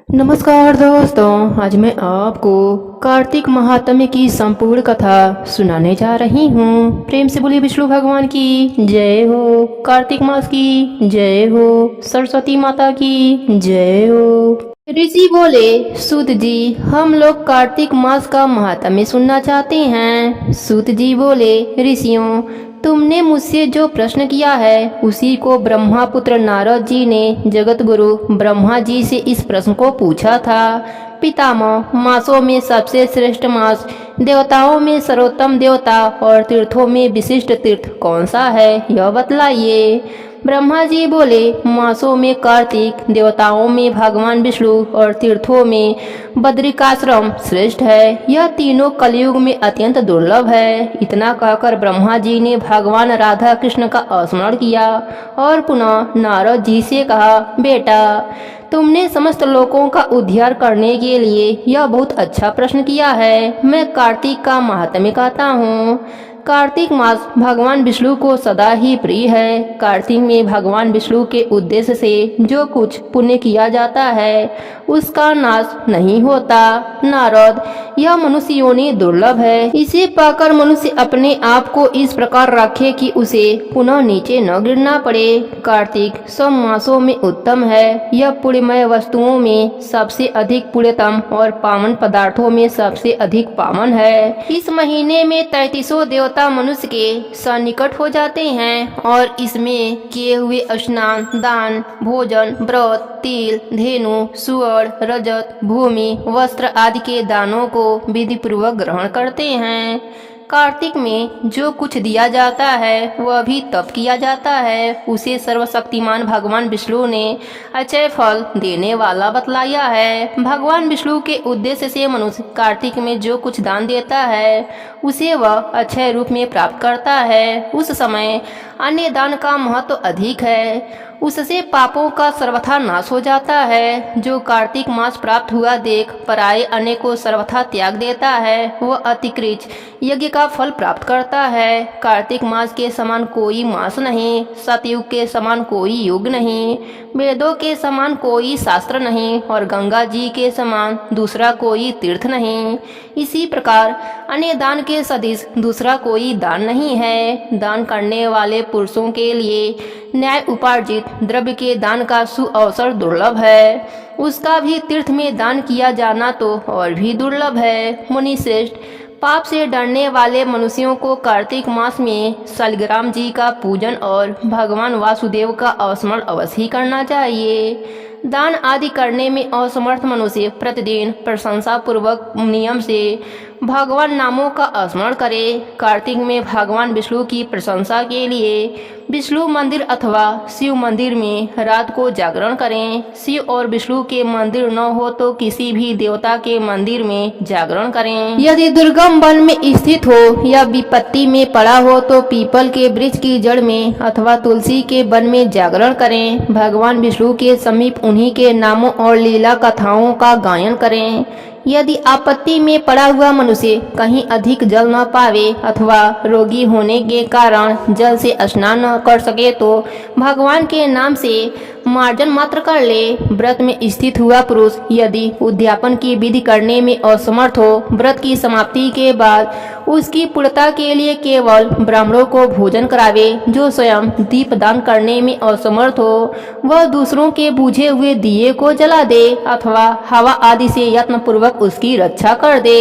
नमस्कार दोस्तों, आज मैं आपको कार्तिक महात्म्य की संपूर्ण कथा सुनाने जा रही हूँ। प्रेम से बोलिए विष्णु भगवान की जय हो, कार्तिक मास की जय हो, सरस्वती माता की जय हो। ऋषि बोले, सूत जी, हम लोग कार्तिक मास का महात्म्य सुनना चाहते हैं। सूत जी बोले, ऋषियों, तुमने मुझसे जो प्रश्न किया है उसी को ब्रह्मापुत्र नारद जी ने जगत गुरु ब्रह्मा जी से इस प्रश्न को पूछा था। पितामह, मासों में सबसे श्रेष्ठ मास, देवताओं में सर्वोत्तम देवता और तीर्थों में विशिष्ट तीर्थ कौन सा है, यह बतलाइए। ब्रह्मा जी बोले, मासों में कार्तिक, देवताओं में भगवान विष्णु और तीर्थों में बद्रिकाश्रम श्रेष्ठ है। यह तीनों कलयुग में अत्यंत दुर्लभ है। इतना कहकर ब्रह्मा जी ने भगवान राधा कृष्ण का स्मरण किया और पुनः नारद जी से कहा, बेटा, तुमने समस्त लोगों का उद्धार करने के लिए यह बहुत अच्छा प्रश्न किया है। मैं कार्तिक का महात्म्य कहता हूँ। कार्तिक मास भगवान विष्णु को सदा ही प्रिय है। कार्तिक में भगवान विष्णु के उद्देश्य से जो कुछ पुण्य किया जाता है उसका नाश नहीं होता। नारद, यह मनुष्य योनि दुर्लभ है। इसे पाकर मनुष्य अपने आप को इस प्रकार रखे कि उसे पुनः नीचे न गिरना पड़े। कार्तिक सब मासों में उत्तम है। यह पुण्यमय वस्तुओं में सबसे अधिक पुण्यतम और पावन पदार्थों में सबसे अधिक पावन है। इस महीने में 33 देवता मनुष्य के सन्निकट हो जाते हैं और इसमें किए हुए स्नान, दान, भोजन, व्रत, तिल, धेनु, सुअर, रजत, भूमि, वस्त्र आदि के दानों को विधि पूर्वक ग्रहण करते हैं। कार्तिक में जो कुछ दिया जाता है वह भी तप किया जाता है। उसे सर्वशक्तिमान भगवान विष्णु ने अक्षय फल देने वाला बतलाया है। भगवान विष्णु के उद्देश्य से मनुष्य कार्तिक में जो कुछ दान देता है उसे वह अक्षय रूप में प्राप्त करता है। उस समय अन्य दान का महत्व अधिक है। उससे पापों का सर्वथा नाश हो जाता है। जो कार्तिक मास प्राप्त हुआ देख पराये अन्य को सर्वथा त्याग देता है वह अतिकृच यज्ञ का फल प्राप्त करता है। कार्तिक मास के समान कोई मास नहीं, सतयुग के समान कोई युग नहीं, वेदों के समान कोई शास्त्र नहीं और गंगा जी के समान दूसरा कोई तीर्थ नहीं। इसी प्रकार अन्य दान के सदृश दूसरा कोई दान नहीं है। दान करने वाले पुरुषों के लिए न्याय उपार्जित द्रव्य के दान का सुअवसर दुर्लभ है। उसका भी तीर्थ में दान किया जाना तो और भी दुर्लभ है। मुनि श्रेष्ठ, पाप से डरने वाले मनुष्यों को कार्तिक मास में शालिग्राम जी का पूजन और भगवान वासुदेव का स्मरण अवश्य ही करना चाहिए। दान आदि करने में असमर्थ मनुष्य प्रतिदिन प्रशंसा पूर्वक नियम से भगवान नामों का स्मरण करे। कार्तिक में भगवान विष्णु की प्रशंसा के लिए विष्णु मंदिर अथवा शिव मंदिर में रात को जागरण करें। शिव और विष्णु के मंदिर न हो तो किसी भी देवता के मंदिर में जागरण करें। यदि दुर्गम वन में स्थित हो या विपत्ति में पड़ा हो तो पीपल के वृक्ष की जड़ में अथवा तुलसी के वन में जागरण करें। भगवान विष्णु के समीप उन्हीं के नामों और लीला कथाओं का गायन करें। यदि आपत्ति में पड़ा हुआ मनुष्य कहीं अधिक जल न पावे अथवा रोगी होने के कारण जल से स्नान न कर सके तो भगवान के नाम से मार्जन मात्र कर ले। व्रत में स्थित हुआ पुरुष यदि उद्यापन की विधि करने में असमर्थ हो, व्रत की समाप्ति के बाद उसकी पूर्णता के लिए केवल ब्राह्मणों को भोजन करावे। जो स्वयं दीप दान करने में असमर्थ हो वह दूसरों के बुझे हुए दिए को जला दे अथवा हवा आदि से यत्न पूर्वक उसकी रक्षा कर दे।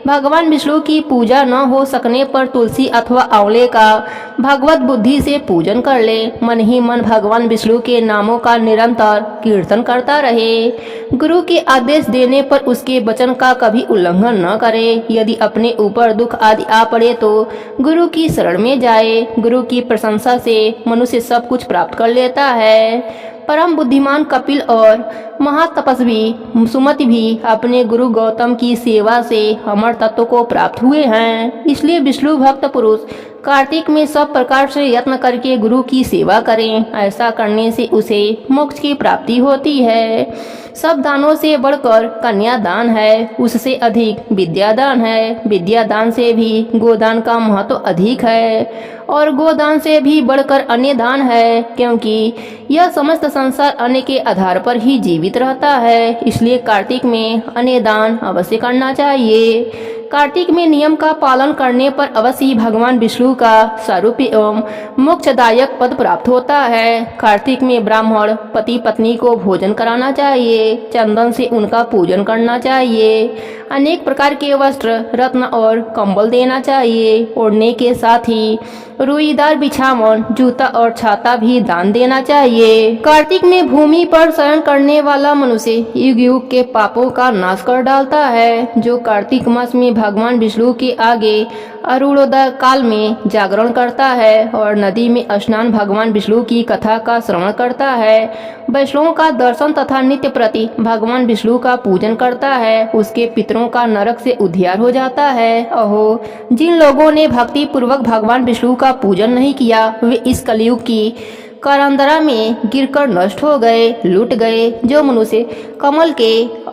भगवान विष्णु की पूजा न हो सकने पर तुलसी अथवा आंवले का भगवत बुद्धि से पूजन कर ले। मन ही मन भगवान विष्णु के नामों का निरंतर कीर्तन करता रहे। गुरु के आदेश देने पर उसके वचन का कभी उल्लंघन न करे। यदि अपने ऊपर दुख आदि आ पड़े तो गुरु की शरण में जाए। गुरु की प्रशंसा से मनुष्य सब कुछ प्राप्त कर लेता है। परम बुद्धिमान कपिल और महातपस्वी सुमति भी अपने गुरु गौतम की सेवा से अमर तत्व को प्राप्त हुए हैं। इसलिए विष्णु भक्त पुरुष कार्तिक में सब प्रकार से यत्न करके गुरु की सेवा करें। ऐसा करने से उसे मोक्ष की प्राप्ति होती है। सब दानों से बढ़कर कन्यादान है, उससे अधिक विद्यादान है। विद्यादान से भी गोदान का महत्व अधिक है और गोदान से भी बढ़कर अन्य दान है, क्योंकि यह समस्त संसार अन्न के आधार पर ही जीवित रहता है। इसलिए कार्तिक में अन्य दान अवश्य करना चाहिए। कार्तिक में नियम का पालन करने पर अवश्य ही भगवान विष्णु का स्वरूप एवं मोक्षदायक पद प्राप्त होता है। कार्तिक में ब्राह्मण पति पत्नी को भोजन कराना चाहिए, चंदन से उनका पूजन करना चाहिए, अनेक प्रकार के वस्त्र, रत्न और कंबल देना चाहिए। ओढ़ने के साथ ही रुईदार बिछावन, जूता और छाता भी दान देना चाहिए। कार्तिक में भूमि पर शयन करने वाला मनुष्य युग युग के पापों का नाश कर डालता है। जो कार्तिक मास में भगवान विष्णु के आगे अरुणोदय काल में जागरण करता है और नदी में स्नान भगवान विष्णु की कथा का श्रवण करता है, वैष्णवों का दर्शन तथा नित्य प्रति भगवान विष्णु का पूजन करता है, उसके पितरों का नरक से उद्धार हो जाता है। अहो, जिन लोगों ने भक्ति पूर्वक भगवान विष्णु का पूजन नहीं किया, वे इस कलयुग की करंदरा में गिरकर नष्ट हो गए, लूट गए। जो मनुष्य कमल के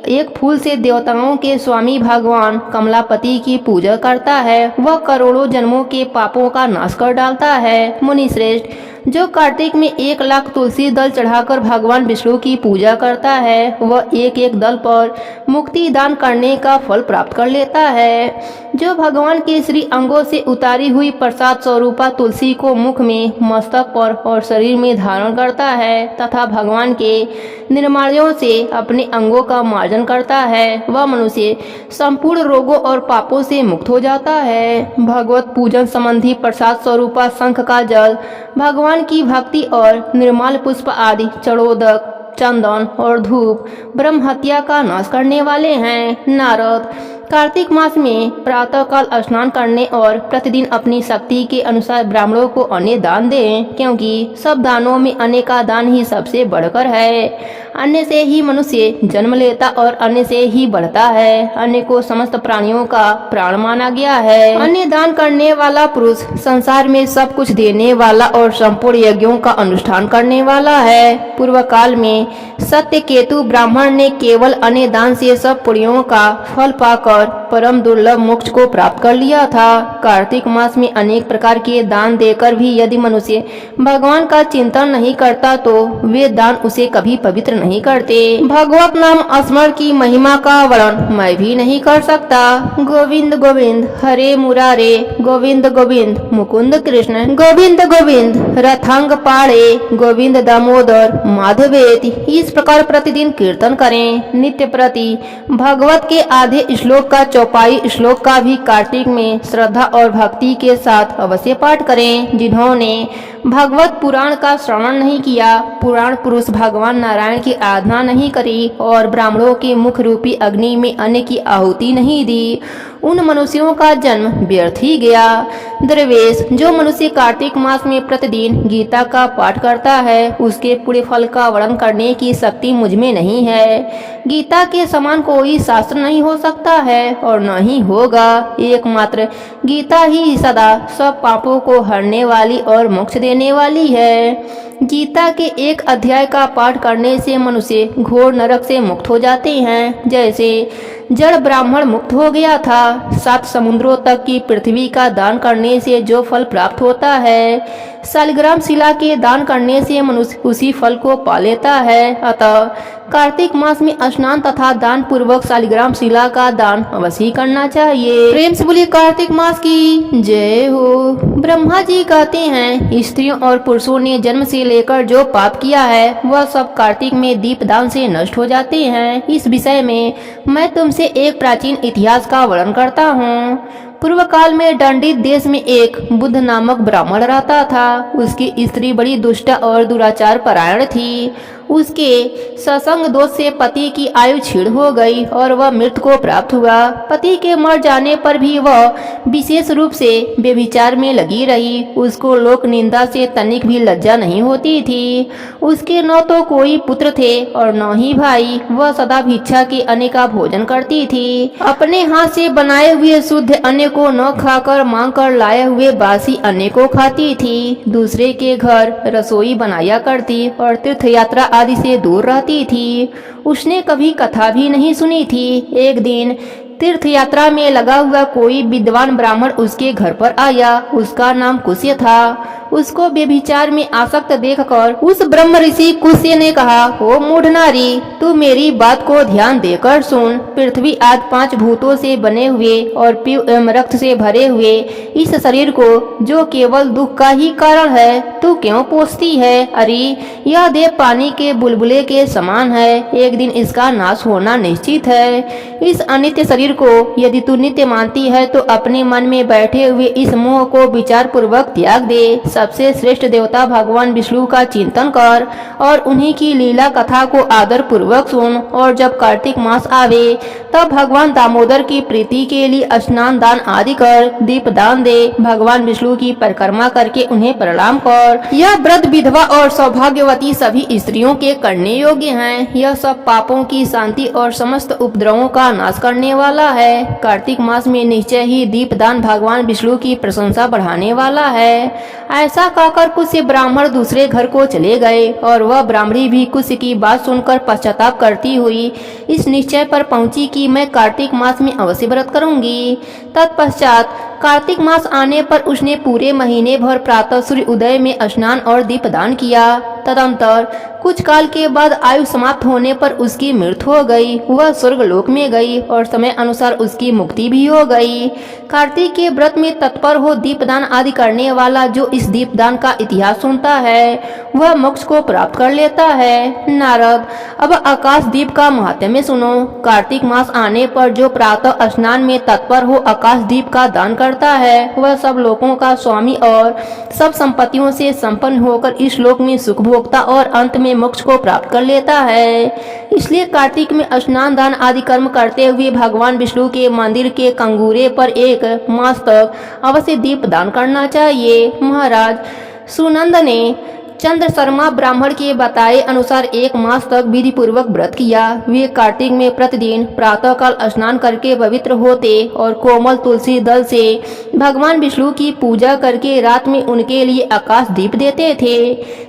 एक फूल से देवताओं के स्वामी भगवान कमलापति की पूजा करता है, वह करोड़ों जन्मों के पापों का नाश कर डालता है। मुनि श्रेष्ठ, जो कार्तिक में 1,00,000 तुलसी दल चढ़ाकर भगवान विष्णु की पूजा करता है, वह एक एक दल पर मुक्ति दान करने का फल प्राप्त कर लेता है। जो भगवान के श्री अंगों से उतारी हुई प्रसाद स्वरूपा तुलसी को मुख में, मस्तक पर और शरीर में धारण करता है तथा भगवान के निर्माल्यों से अपने अंगों का मार्जन करता है, वह मनुष्य संपूर्ण रोगों और पापों से मुक्त हो जाता है। भगवत पूजन संबंधी प्रसाद स्वरूपा शंख का जल, भगवान की भक्ति और निर्माल पुष्प आदि चढ़ोदक, चंदन और धूप ब्रह्म हत्या का नाश करने वाले हैं। नारद, कार्तिक मास में प्रातःकाल स्नान करने और प्रतिदिन अपनी शक्ति के अनुसार ब्राह्मणों को अन्न दान दें, क्योंकि सब दानों में अन्न का दान ही सबसे बढ़कर है। अन्न से ही मनुष्य जन्म लेता और अन्न से ही बढ़ता है। अन्न को समस्त प्राणियों का प्राण माना गया है। अन्न दान करने वाला पुरुष संसार में सब कुछ देने वाला और संपूर्ण यज्ञों का अनुष्ठान करने वाला है। पूर्व काल में सत्य केतु ब्राह्मण ने केवल अन्न दान से सब पुण्यों का फल पाकर परम दुर्लभ मोक्ष को प्राप्त कर लिया था। कार्तिक मास में अनेक प्रकार के दान देकर भी यदि मनुष्य भगवान का चिंतन नहीं करता तो वे दान उसे कभी पवित्र नहीं करते। भगवत नाम स्मरण की महिमा का वर्णन मैं भी नहीं कर सकता। गोविंद गोविंद हरे मुरारे, गोविंद गोविंद मुकुंद कृष्ण, गोविंद गोविंद रथांग पाड़े, गोविंद दामोदर माधवेति। इस प्रकार प्रतिदिन कीर्तन करें। नित्य प्रति भगवत के आधे श्लोक का चौपाई श्लोक का भी कार्तिक में श्रद्धा और भक्ति के साथ अवश्य पाठ करें। जिन्होंने भगवत पुराण का श्रवण नहीं किया, पुराण पुरुष भगवान नारायण की आराधना नहीं करी और ब्राह्मणों के मुख रूपी अग्नि में अन्न की आहुति नहीं दी, उन मनुष्यों का जन्म व्यर्थ ही गया। दरवेश, जो मनुष्य कार्तिक मास में प्रतिदिन गीता का पाठ करता है, उसके पूरे फल का वर्णन करने की शक्ति मुझ में नहीं है। गीता के समान कोई शास्त्र नहीं हो सकता है और न ही होगा। एकमात्र गीता ही सदा सब पापों को हरने वाली और मोक्ष देने वाली है। गीता के एक अध्याय का पाठ करने से मनुष्य घोर नरक से मुक्त हो जाते हैं। जैसे जड़ ब्राह्मण मुक्त हो गया था, 7 समुद्रों तक की पृथ्वी का दान करने से जो फल प्राप्त होता है, शालिग्राम शिला के दान करने से मनुष्य उसी फल को पा लेता है। अतः कार्तिक मास में स्नान तथा दान पूर्वक शालिग्राम शिला का दान अवश्य करना चाहिए। प्रेम से बोलिए कार्तिक मास की जय हो। ब्रह्मा जी कहते हैं, स्त्रियों और पुरुषों ने जन्म से लेकर जो पाप किया है वह सब कार्तिक में दीपदान से नष्ट हो जाते हैं। इस विषय में मैं तुमसे एक प्राचीन इतिहास का वर्णन करता हूँ। पूर्व काल में दंडित देश में एक बुद्ध नामक ब्राह्मण रहता था। उसकी स्त्री बड़ी दुष्ट और दुराचार परायण थी। उसके सत्संग दोष से पति की आयु क्षीण हो गई और वह मृत्यु को प्राप्त हुआ। पति के मर जाने पर भी वह विशेष रूप से व्यभिचार में लगी रही। उसको लोक निंदा से तनिक भी लज्जा नहीं होती थी। उसके न तो कोई पुत्र थे और न ही भाई। वह सदा भिक्षा के अन्न का भोजन करती थी। अपने हाथ से बनाए हुए शुद्ध अन्न को न खाकर मांग कर लाए हुए बासी अन्न को खाती थी, दूसरे के घर रसोई बनाया करती और तीर्थ यात्रा आदि से दूर रहती थी। उसने कभी कथा भी नहीं सुनी थी। एक दिन तीर्थ यात्रा में लगा हुआ कोई विद्वान ब्राह्मण उसके घर पर आया। उसका नाम कुस्य था। उसको व्यभिचार में आसक्त देखकर उस ब्रह्म ऋषि कुस्य ने कहा, ओ मूढ़ नारी, तू मेरी बात को ध्यान देकर सुन। पृथ्वी आदि 5 भूतों से बने हुए और पीव एवं रक्त से भरे हुए इस शरीर को, जो केवल दुख का ही कारण है, तू क्यों पोसती है? अरे यह देह पानी के बुलबुले के समान है, एक दिन इसका नाश होना निश्चित है। इस अनित्य शरीर को यदि तू नित्य मानती है तो अपने मन में बैठे हुए इस मोह को विचार पूर्वक त्याग दे। सबसे श्रेष्ठ देवता भगवान विष्णु का चिंतन कर और उन्हीं की लीला कथा को आदर पूर्वक सुन। और जब कार्तिक मास आवे तब भगवान दामोदर की प्रीति के लिए स्नान दान आदि कर, दीप दान दे, भगवान विष्णु की परिक्रमा करके उन्हें प्रणाम कर। यह व्रत विधवा और सौभाग्यवती सभी स्त्रियों के करने योग्य हैं। यह सब पापों की शांति और समस्त उपद्रवों का नाश करने वाला है। कार्तिक मास में निश्चय ही दीपदान भगवान विष्णु की प्रशंसा बढ़ाने वाला है। ऐसा कहकर कुछ ब्राह्मण दूसरे घर को चले गए और वह ब्राह्मणी भी कुछ की बात सुनकर पश्चाताप करती हुई इस निश्चय पर पहुंची कि मैं कार्तिक मास में अवश्य व्रत करूंगी। तत्पश्चात कार्तिक मास आने पर उसने पूरे महीने भर प्रातः सूर्य उदय में स्नान और दीपदान किया। तदंतर कुछ काल के बाद आयु समाप्त होने पर उसकी मृत्यु हो गई। वह स्वर्ग लोक में गई और समय अनुसार उसकी मुक्ति भी हो गई। कार्तिक के व्रत में तत्पर हो दीपदान आदि करने वाला जो इस दीपदान का इतिहास सुनता है वह मोक्ष को प्राप्त कर लेता है। नारद, अब आकाश दीप का महात्म्य सुनो। कार्तिक मास आने पर जो प्रातः स्नान में तत्पर हो आकाश दीप का दान करता है वह सब लोगों का स्वामी और सब संपत्तियों से संपन्न होकर इस लोक में सुख भोगता और अंत में मोक्ष को प्राप्त कर लेता है। इसलिए कार्तिक में स्नान दान आदि कर्म करते हुए भगवान विष्णु के मंदिर के कंगूरे पर एक मास तक अवश्य दीप दान करना चाहिए। महाराज सुनंद ने चंद्र शर्मा ब्राह्मण के बताए अनुसार 1 मास तक विधि पूर्वक व्रत किया। वे कार्तिक में प्रतिदिन प्रातः काल स्नान करके पवित्र होते और कोमल तुलसी दल से भगवान विष्णु की पूजा करके रात में उनके लिए आकाश दीप देते थे।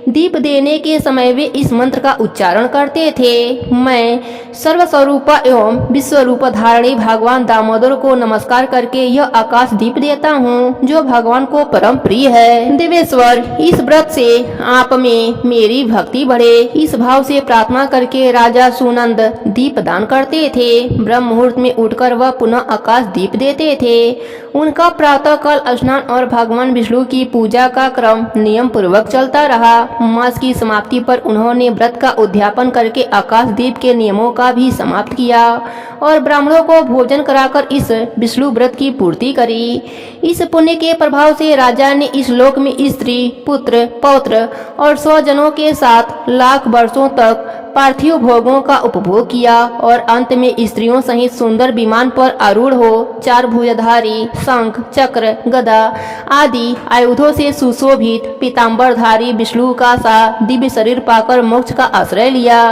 दीप देने के समय वे इस मंत्र का उच्चारण करते थे, मैं सर्वस्वरूपा एवं विश्वरूप धारणी भगवान दामोदर को नमस्कार करके यह आकाश दीप देता हूँ, जो भगवान को परम प्रिय है। देवेश्वर, इस व्रत से आप में मेरी भक्ति बढ़े, इस भाव से प्रार्थना करके राजा सुनंद दीप दान करते थे। ब्रह्म मुहूर्त में उठकर वह पुनः आकाश दीप देते थे। उनका प्रातः काल स्नान और भगवान विष्णु की पूजा का क्रम नियम पूर्वक चलता रहा। मास की समाप्ति पर उन्होंने व्रत का उद्यापन करके आकाश दीप के नियमों का भी समाप्त किया और ब्राह्मणों को भोजन कराकर इस विष्णु व्रत की पूर्ति करी। इस पुण्य के प्रभाव से राजा ने इस लोक में स्त्री, पुत्र, पौत्र और स्वजनों के साथ लाख वर्षों तक पार्थिव भोगों का उपभोग किया और अंत में स्त्रियों सहित सुंदर विमान पर आरूढ़ हो 4 भुजधारी, शंख, चक्र, गदा आदि आयुधों से सुशोभित पीताम्बरधारी विष्णु का सा दिव्य शरीर पाकर मोक्ष का आश्रय लिया।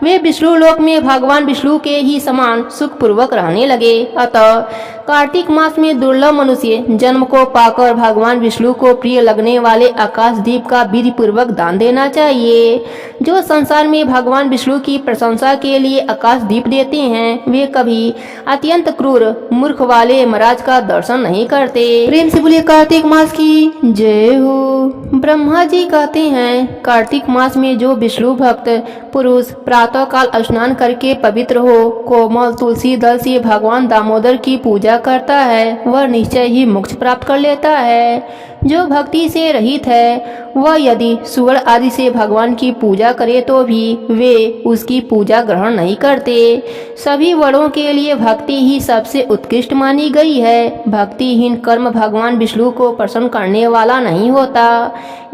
वे विष्णु लोक में भगवान विष्णु के ही समान सुख पूर्वक रहने लगे। अतः कार्तिक मास में दुर्लभ मनुष्य जन्म को पाकर भगवान विष्णु को प्रिय लगने वाले आकाश दीप का विधि पूर्वक दान देना चाहिए। जो संसार में भगवान विष्णु की प्रशंसा के लिए आकाश दीप देते हैं वे कभी अत्यंत क्रूर मूर्ख वाले महाराज का दर्शन नहीं करते। प्रेम से बोलिए कार्तिक मास की जय हो। ब्रह्मा जी कहते हैं, कार्तिक मास में जो विष्णु भक्त पुरुष प्रातः काल स्नान करके पवित्र हो कोमल तुलसी दल से भगवान दामोदर की पूजा करता है वह निश्चय ही मोक्ष प्राप्त कर लेता है। जो भक्ति से रहित है वह यदि सुवर्ण आदि से भगवान की पूजा करे तो भी वे उसकी पूजा ग्रहण नहीं करते। सभी वर्णों के लिए भक्ति ही सबसे उत्कृष्ट मानी गई है। भक्तिहीन कर्म भगवान विष्णु को प्रसन्न करने वाला नहीं होता।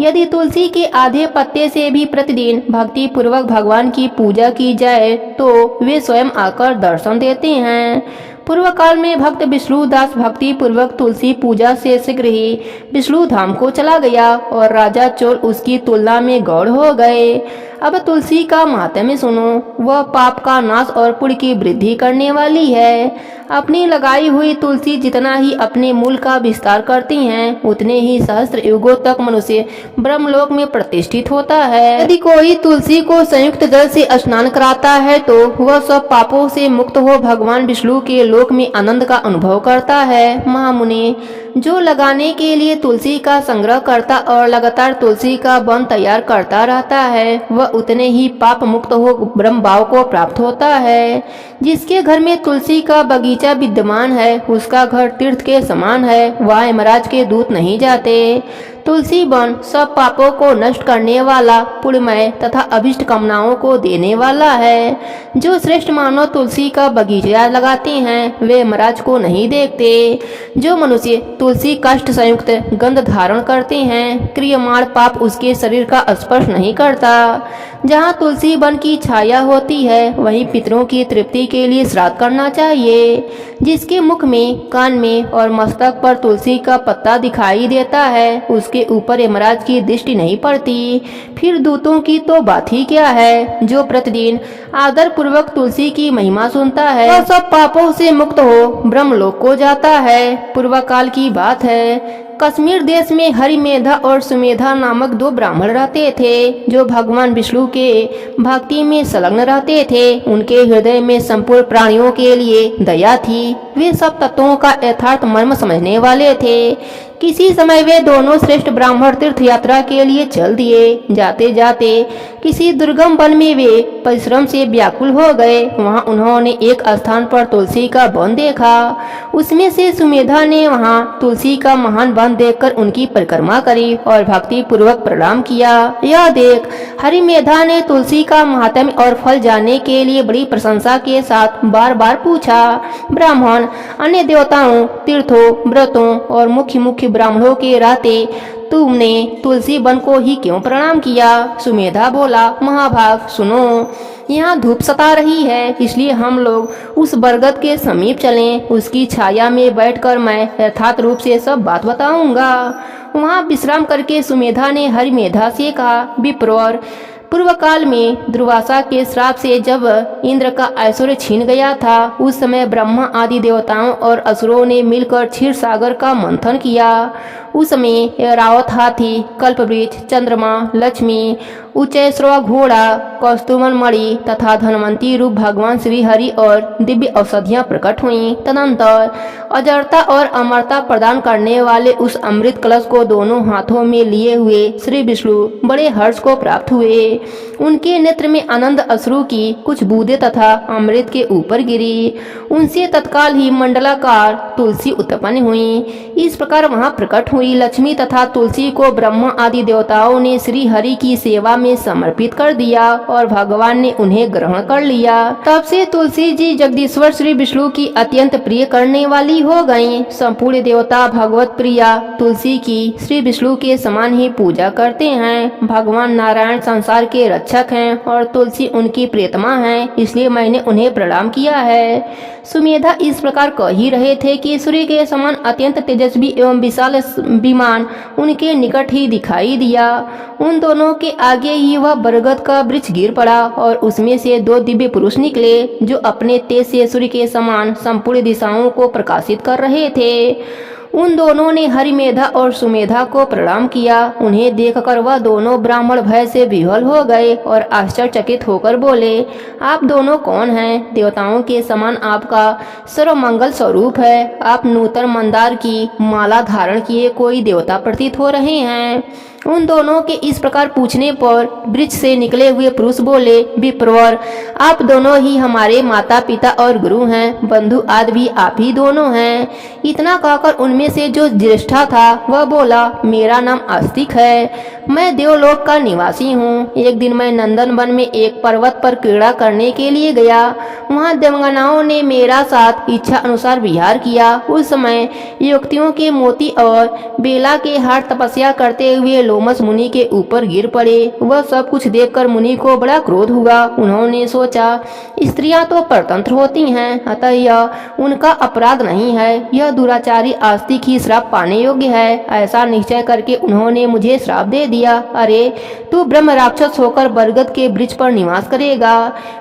यदि तुलसी के आधे पत्ते से भी प्रतिदिन भक्ति पूर्वक भगवान की पूजा की जाए तो वे स्वयं आकर दर्शन देते हैं। पूर्व काल में भक्त विष्णु दास भक्ति पूर्वक तुलसी पूजा से शीघ्र ही विष्णु धाम को चला गया और राजा चोल उसकी तुलना में गौड़ हो गए। अब तुलसी का माहात्म्य सुनो, वह पाप का नाश और पुण्य की वृद्धि करने वाली है। अपनी लगाई हुई तुलसी जितना ही अपने मूल का विस्तार करती हैं, उतने ही सहस्त्र युगों तक मनुष्य ब्रह्मलोक में प्रतिष्ठित होता है। यदि कोई तुलसी को संयुक्त जल से स्नान कराता है तो वह सब पापों से मुक्त हो भगवान विष्णु के लोक में आनंद का अनुभव करता है। महामुनि, जो लगाने के लिए तुलसी का संग्रह करता और लगातार तुलसी का वन तैयार करता रहता है, वह उतने ही पाप मुक्त हो ब्रह्म भाव को प्राप्त होता है। जिसके घर में तुलसी का बगीचा विद्यमान है, उसका घर तीर्थ के समान है, वहाँ यमराज के दूत नहीं जाते। तुलसी वन सब पापों को नष्ट करने वाला, पुण्यमय तथा अभिष्ट कामनाओं को देने वाला है। जो श्रेष्ठ मानव तुलसी का बगीचा लगाते हैं, वे यमराज को नहीं देखते। जो मनुष्य तुलसी काष्ठ संयुक्त गंध धारण करते हैं, क्रियमाण पाप उसके शरीर का स्पर्श नहीं करता। जहाँ तुलसी वन की छाया होती है, वहीं पितरों की तृप्ति के लिए श्राद्ध करना चाहिए। जिसके मुख में, कान में और मस्तक पर तुलसी का पत्ता दिखाई देता है, उसके ऊपर यमराज की दृष्टि नहीं पड़ती। फिर दूतों की तो बात ही क्या है। जो प्रतिदिन आदर पूर्वक तुलसी की महिमा सुनता है, वह सब पापों से मुक्त हो ब्रह्मलोक को जाता है। पूर्व काल की बात है, कश्मीर देश में हरिमेधा और सुमेधा नामक दो ब्राह्मण रहते थे, जो भगवान विष्णु के भक्ति में संलग्न रहते थे। उनके हृदय में संपूर्ण प्राणियों के लिए दया थी। वे सब तत्वों का यथार्थ मर्म समझने वाले थे। किसी समय वे दोनों श्रेष्ठ ब्राह्मण तीर्थ यात्रा के लिए चल दिए। जाते जाते किसी दुर्गम वन में वे परिश्रम से व्याकुल हो गए। वहां उन्होंने एक स्थान पर तुलसी का वन देखा। उसमें से सुमेधा ने वहां तुलसी का महान वन देखकर उनकी परिक्रमा करी और भक्ति पूर्वक प्रणाम किया। यह देख हरिमेधा ने तुलसी का महात्म्य और फल जानने के लिए बड़ी प्रशंसा के साथ बार बार पूछा, ब्राह्मण, अन्य देवताओं, तीर्थों, व्रतों और मुख्य ब्राह्मणों के रहते तुमने तुलसी वन को ही क्यों प्रणाम किया? सुमेधा बोला, महाभाग सुनो, यहाँ धूप सता रही है, इसलिए हम लोग उस बरगद के समीप चलें। उसकी छाया में बैठकर मैं यथार्थ रूप से सब बात बताऊंगा। वहाँ विश्राम करके सुमेधा ने हरिमेधा से कहा, विप्रवर, पूर्व काल में दुर्वासा के श्राप से जब इंद्र का ऐश्वर्य छीन गया था, उस समय ब्रह्मा आदि देवताओं और असुरों ने मिलकर क्षीर सागर का मंथन किया। उस समय रावत हाथी, कल्पवृक्ष, चंद्रमा, लक्ष्मी, उच्चैश्रवा घोड़ा, कौस्तुभन मणि तथा धनवंती रूप भगवान श्री हरि और दिव्य औषधियां प्रकट हुईं। तदनंतर अजरता और अमरता प्रदान करने वाले उस अमृत कलश को दोनों हाथों में लिए हुए श्री विष्णु बड़े हर्ष को प्राप्त हुए। उनके नेत्र में आनंद अश्रु की कुछ बूंदें तथा अमृत के ऊपर गिरी। उनसे तत्काल ही मंडलाकार तुलसी उत्पन्न हुई। इस प्रकार वहां प्रकट हुई लक्ष्मी तथा तुलसी को ब्रह्मा आदि देवताओं ने श्री हरि की सेवा में समर्पित कर दिया और भगवान ने उन्हें ग्रहण कर लिया। तब से तुलसी जी जगदीश्वर श्री विष्णु की अत्यंत प्रिय करने वाली हो गयी। संपूर्ण देवता भगवत प्रिया तुलसी की श्री विष्णु के समान ही पूजा करते हैं। भगवान नारायण संसार के रक्षक हैं और तुलसी उनकी प्रियतमा हैं, इसलिए मैंने उन्हें प्रणाम किया है। सुमेधा इस प्रकार कह ही रहे थे कि सूर्य के समान अत्यंत तेजस्वी एवं विशाल विमान उनके निकट ही दिखाई दिया। उन दोनों के आगे ही वह बरगद का वृक्ष गिर पड़ा और उसमें से दो दिव्य पुरुष निकले, जो अपने तेज से सूर्य के समान संपूर्ण दिशाओं को प्रकाशित कर रहे थे। उन दोनों ने हरिमेधा और सुमेधा को प्रणाम किया। उन्हें देखकर वह दोनों ब्राह्मण भय से विह्वल हो गए और आश्चर्यचकित होकर बोले, आप दोनों कौन हैं? देवताओं के समान आपका सर्वमंगल स्वरूप है। आप नूतन मंदार की माला धारण किए कोई देवता प्रतीत हो रहे हैं। उन दोनों के इस प्रकार पूछने पर वृक्ष से निकले हुए पुरुष बोले, विप्रवर, आप दोनों ही हमारे माता पिता और गुरु हैं। बंधु आदि भी आप ही दोनों हैं। इतना कहकर उनमें से जो ज्येष्ठा था वह बोला, मेरा नाम आस्तिक है, मैं देवलोक का निवासी हूँ। एक दिन मैं नंदन वन में एक पर्वत पर क्रीड़ा करने के लिए गया। वहाँ देवगनाओं ने मेरा साथ इच्छा अनुसार विहार किया। उस समय युवतियों के मोती और बेला के हार तपस्या करते हुए लोमस मुनि के ऊपर गिर पड़े। वह सब कुछ देखकर मुनि को बड़ा क्रोध हुआ। उन्होंने सोचा, स्त्रियां तो परतंत्र होती हैं, अतः यह उनका अपराध नहीं है। यह दुराचारी आस्तिक ही श्राप पाने योग्य है। ऐसा निश्चय करके उन्होंने मुझे श्राप दे दिया। अरे, तू ब्रह्म राक्षस होकर बरगद के वृक्ष पर निवास करेगा।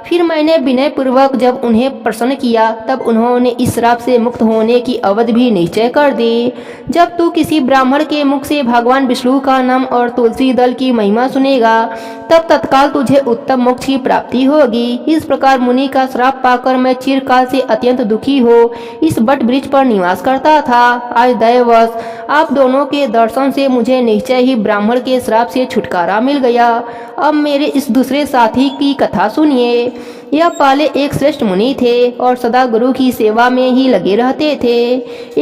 फिर मैंने विनय पूर्वक जब उन्हें प्रसन्न किया, तब उन्होंने इस श्राप से मुक्त होने की अवधि भी निश्चय कर दी। जब तू किसी ब्राह्मण के मुख से भगवान विष्णु का नाम और तुलसी दल की महिमा सुनेगा, तब तत्काल तुझे उत्तम मोक्ष की प्राप्ति होगी। इस प्रकार मुनि का श्राप पाकर मैं चिरकाल से अत्यंत दुखी हो इस बट वृक्ष पर निवास करता था। आज दैववश आप दोनों के दर्शन से मुझे निश्चय ही ब्राह्मण के श्राप से छुटकारा मिल गया। अब मेरे इस दूसरे साथी की कथा सुनिए। यह पहले एक श्रेष्ठ मुनि थे और सदा गुरु की सेवा में ही लगे रहते थे।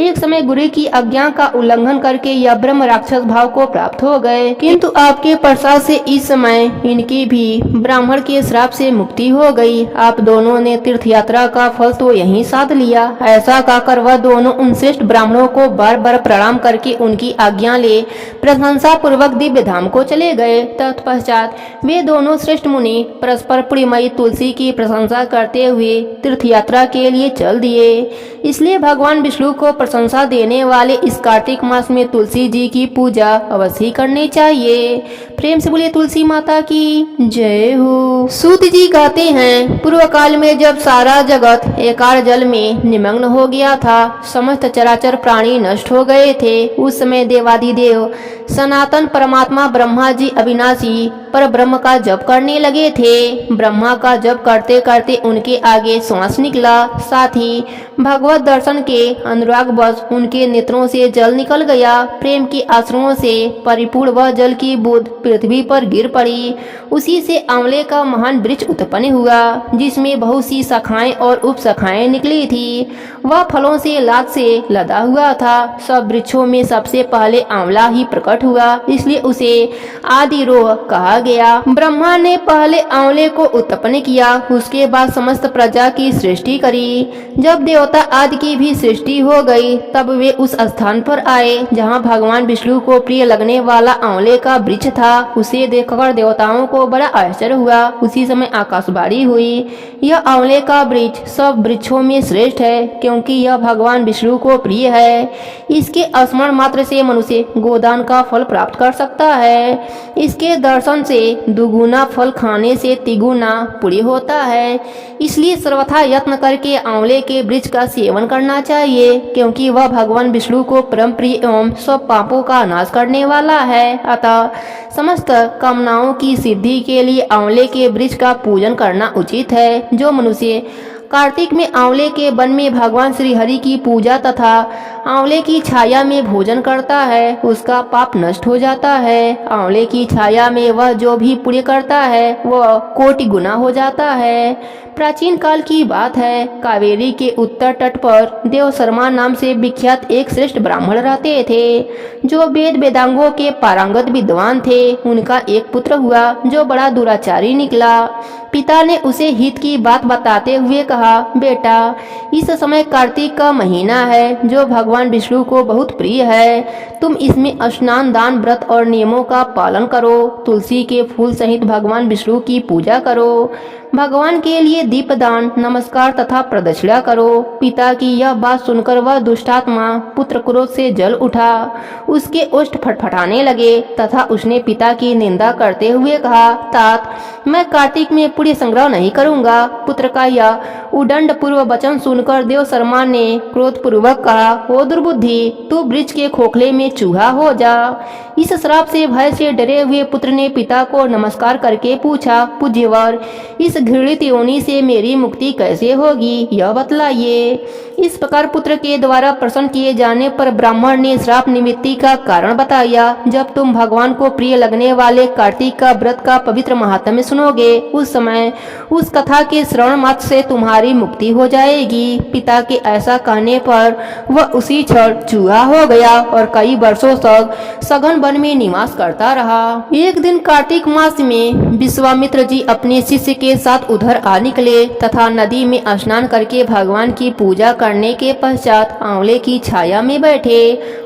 एक समय गुरु की आज्ञा का उल्लंघन करके यह ब्रह्म राक्षस भाव को प्राप्त हो गए, किंतु आपके प्रसाद से इस समय इनकी भी ब्राह्मण के श्राप से मुक्ति हो गई। आप दोनों ने तीर्थ यात्रा का फल तो यहीं साध लिया। ऐसा कहकर वह दोनों उन श्रेष्ठ ब्राह्मणों को बार बार प्रणाम करके उनकी आज्ञा ले प्रशंसा पूर्वक दिव्य धाम को चले गए। तत्पश्चात वे दोनों श्रेष्ठ मुनि परस्पर प्रियमयी तुलसी की प्रशंसा करते हुए तीर्थ यात्रा के लिए चल दिए। इसलिए भगवान विष्णु को प्रशंसा देने वाले इस कार्तिक मास में तुलसी जी की पूजा अवश्य करनी चाहिए। प्रेम से बोलिए तुलसी माता की जय हो। सूत जी कहते हैं, पूर्व काल में जब सारा जगत एकार जल में निमग्न हो गया था, समस्त चराचर प्राणी नष्ट हो गए थे, उस समय देवादिदेव सनातन परमात्मा ब्रह्मा जी अविनाशी पर ब्रह्म का जप करने लगे थे। ब्रह्मा का जप करते करते उनके आगे श्वास निकला। साथ ही भगवत दर्शन के अनुराग बस उनके नेत्रों से जल निकल गया। प्रेम के आंसुओं से परिपूर्ण वह जल की बूंद पृथ्वी पर गिर पड़ी। उसी से आंवले का महान वृक्ष उत्पन्न हुआ, जिसमें बहुत सी शाखाएं और उप शाखाएं निकली थी। वह फलों से लाद से लदा हुआ था। सब वृक्षों में सबसे पहले आंवला ही प्रकट हुआ, इसलिए उसे आदिरोह कहा गया। ब्रह्मा ने पहले आंवले को उत्पन्न किया, उसके बाद समस्त प्रजा की सृष्टि करी। जब देवता आदि की भी सृष्टि हो गई, तब वे उस स्थान पर आए जहाँ भगवान विष्णु को प्रिय लगने वाला आंवले का वृक्ष था। उसे देखकर देवताओं को बड़ा आश्चर्य हुआ। उसी समय आकाशवाणी हुई, यह आंवले का वृक्ष सब वृक्षों में श्रेष्ठ है, क्योंकि यह भगवान विष्णु को प्रिय है। इसके स्मरण मात्र से मनुष्य गोदान का फल प्राप्त कर सकता है। इसके दर्शन से दुगुना, फल खाने से तिगुना पुण्य होता है। इसलिए सर्वथा यत्न करके आंवले के वृक्ष का सेवन करना चाहिए, क्योंकि वह भगवान विष्णु को परम प्रिय एवं सब पापों का नाश करने वाला है। अतः समस्त कामनाओं की सिद्धि के लिए आंवले के वृक्ष का पूजन करना उचित है। जो मनुष्य कार्तिक में आंवले के वन में भगवान श्री हरि की पूजा तथा आंवले की छाया में भोजन करता है, उसका पाप नष्ट हो जाता है। आंवले की छाया में वह जो भी पुण्य करता है वह कोटि गुना हो जाता है। प्राचीन काल की बात है, कावेरी के उत्तर तट पर देव शर्मा नाम से विख्यात एक श्रेष्ठ ब्राह्मण रहते थे, जो वेद वेदांगों के पारंगत विद्वान थे। उनका एक पुत्र हुआ, जो बड़ा दुराचारी निकला। पिता ने उसे हित की बात बताते हुए कहा, बेटा, इस समय कार्तिक का महीना है, जो भगवान विष्णु को बहुत प्रिय है। तुम इसमें स्नान, दान, व्रत और नियमों का पालन करो। तुलसी के फूल सहित भगवान विष्णु की पूजा करो। भगवान के लिए दीपदान, नमस्कार तथा प्रदक्षिणा करो। पिता की यह बात सुनकर वह दुष्टात्मा पुत्र क्रोध से जल उठा। उसके ओष्ठ फटफटाने लगे तथा उसने पिता की निंदा करते हुए कहा, तात, मैं कार्तिक में पुण्य संग्रह नहीं करूंगा। पुत्र का यह उदंड पूर्व वचन सुनकर देव शर्मा ने क्रोध पूर्वक कहा, ओ दुर्बुद्धि, तू वृक्ष के खोखले में चूहा हो जा। इस श्राप से भय से डरे हुए पुत्र ने पिता को नमस्कार करके पूछा, पूज्यवर, इस घृणित योनि से मेरी मुक्ति कैसे होगी, यह बतलाइए। इस प्रकार पुत्र के द्वारा प्रसन्न किए जाने पर ब्राह्मण ने श्राप निमित्ति का कारण बताया। जब तुम भगवान को प्रिय लगने वाले कार्तिक का व्रत का पवित्र महात्म्य सुनोगे, उस समय उस कथा के श्रवण मात्र से तुम्हारी मुक्ति हो जाएगी। पिता के ऐसा कहने पर वह उसी क्षण चूहा हो गया और कई वर्षों तक सघन वन में निवास करता रहा। एक दिन कार्तिक मास में विश्वामित्र जी अपने शिष्य के साथ साथ उधर आ निकले तथा नदी में स्नान करके भगवान की पूजा करने के पश्चात आंवले की छाया में बैठे।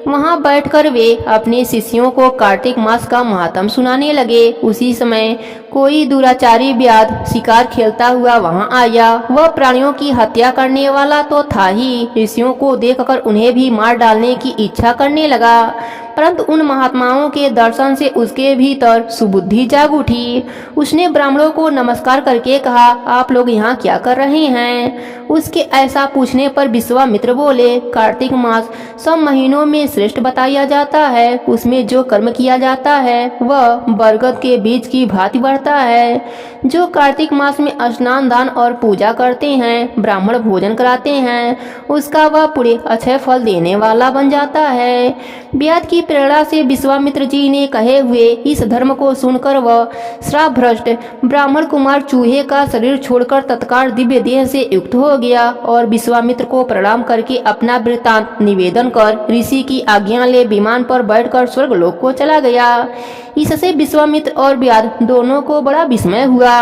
वहां बैठकर वे अपने शिष्यों को कार्तिक मास का महात्म सुनाने लगे। उसी समय कोई दुराचारी व्याध शिकार खेलता हुआ वहां आया। वह प्राणियों की हत्या करने वाला तो था ही, ऋषियों को देखकर उन्हें भी मार डालने की इच्छा करने लगा। परंतु उन महात्माओं के दर्शन से उसके भीतर सुबुद्धि जाग उठी। उसने ब्राह्मणों को नमस्कार करके कहा, आप लोग यहाँ क्या कर रहे हैं? उसके ऐसा पूछने पर विश्वामित्र बोले, कार्तिक मास सब महीनों में श्रेष्ठ बताया जाता है। उसमें जो कर्म किया जाता है वह बरगद के बीज की भांति बढ़ता है। जो कार्तिक मास में स्नान दान और पूजा करते हैं, ब्राह्मण भोजन कराते हैं, उसका वह पूरे अक्षय फल देने वाला बन जाता है। व्याध की प्रेरणा से विश्वामित्र जी ने कहे हुए इस धर्म को सुनकर वह श्राप भ्रष्ट ब्राह्मण कुमार चूहे का शरीर छोड़कर तत्काल दिव्य देह से युक्त हो गया और विश्वामित्र को प्रणाम करके अपना वृत्तांत निवेदन कर ऋषि की आज्ञा ले विमान पर बैठकर स्वर्गलोक को चला गया। इससे विश्वामित्र और व्याध दोनों को बड़ा विस्मय हुआ।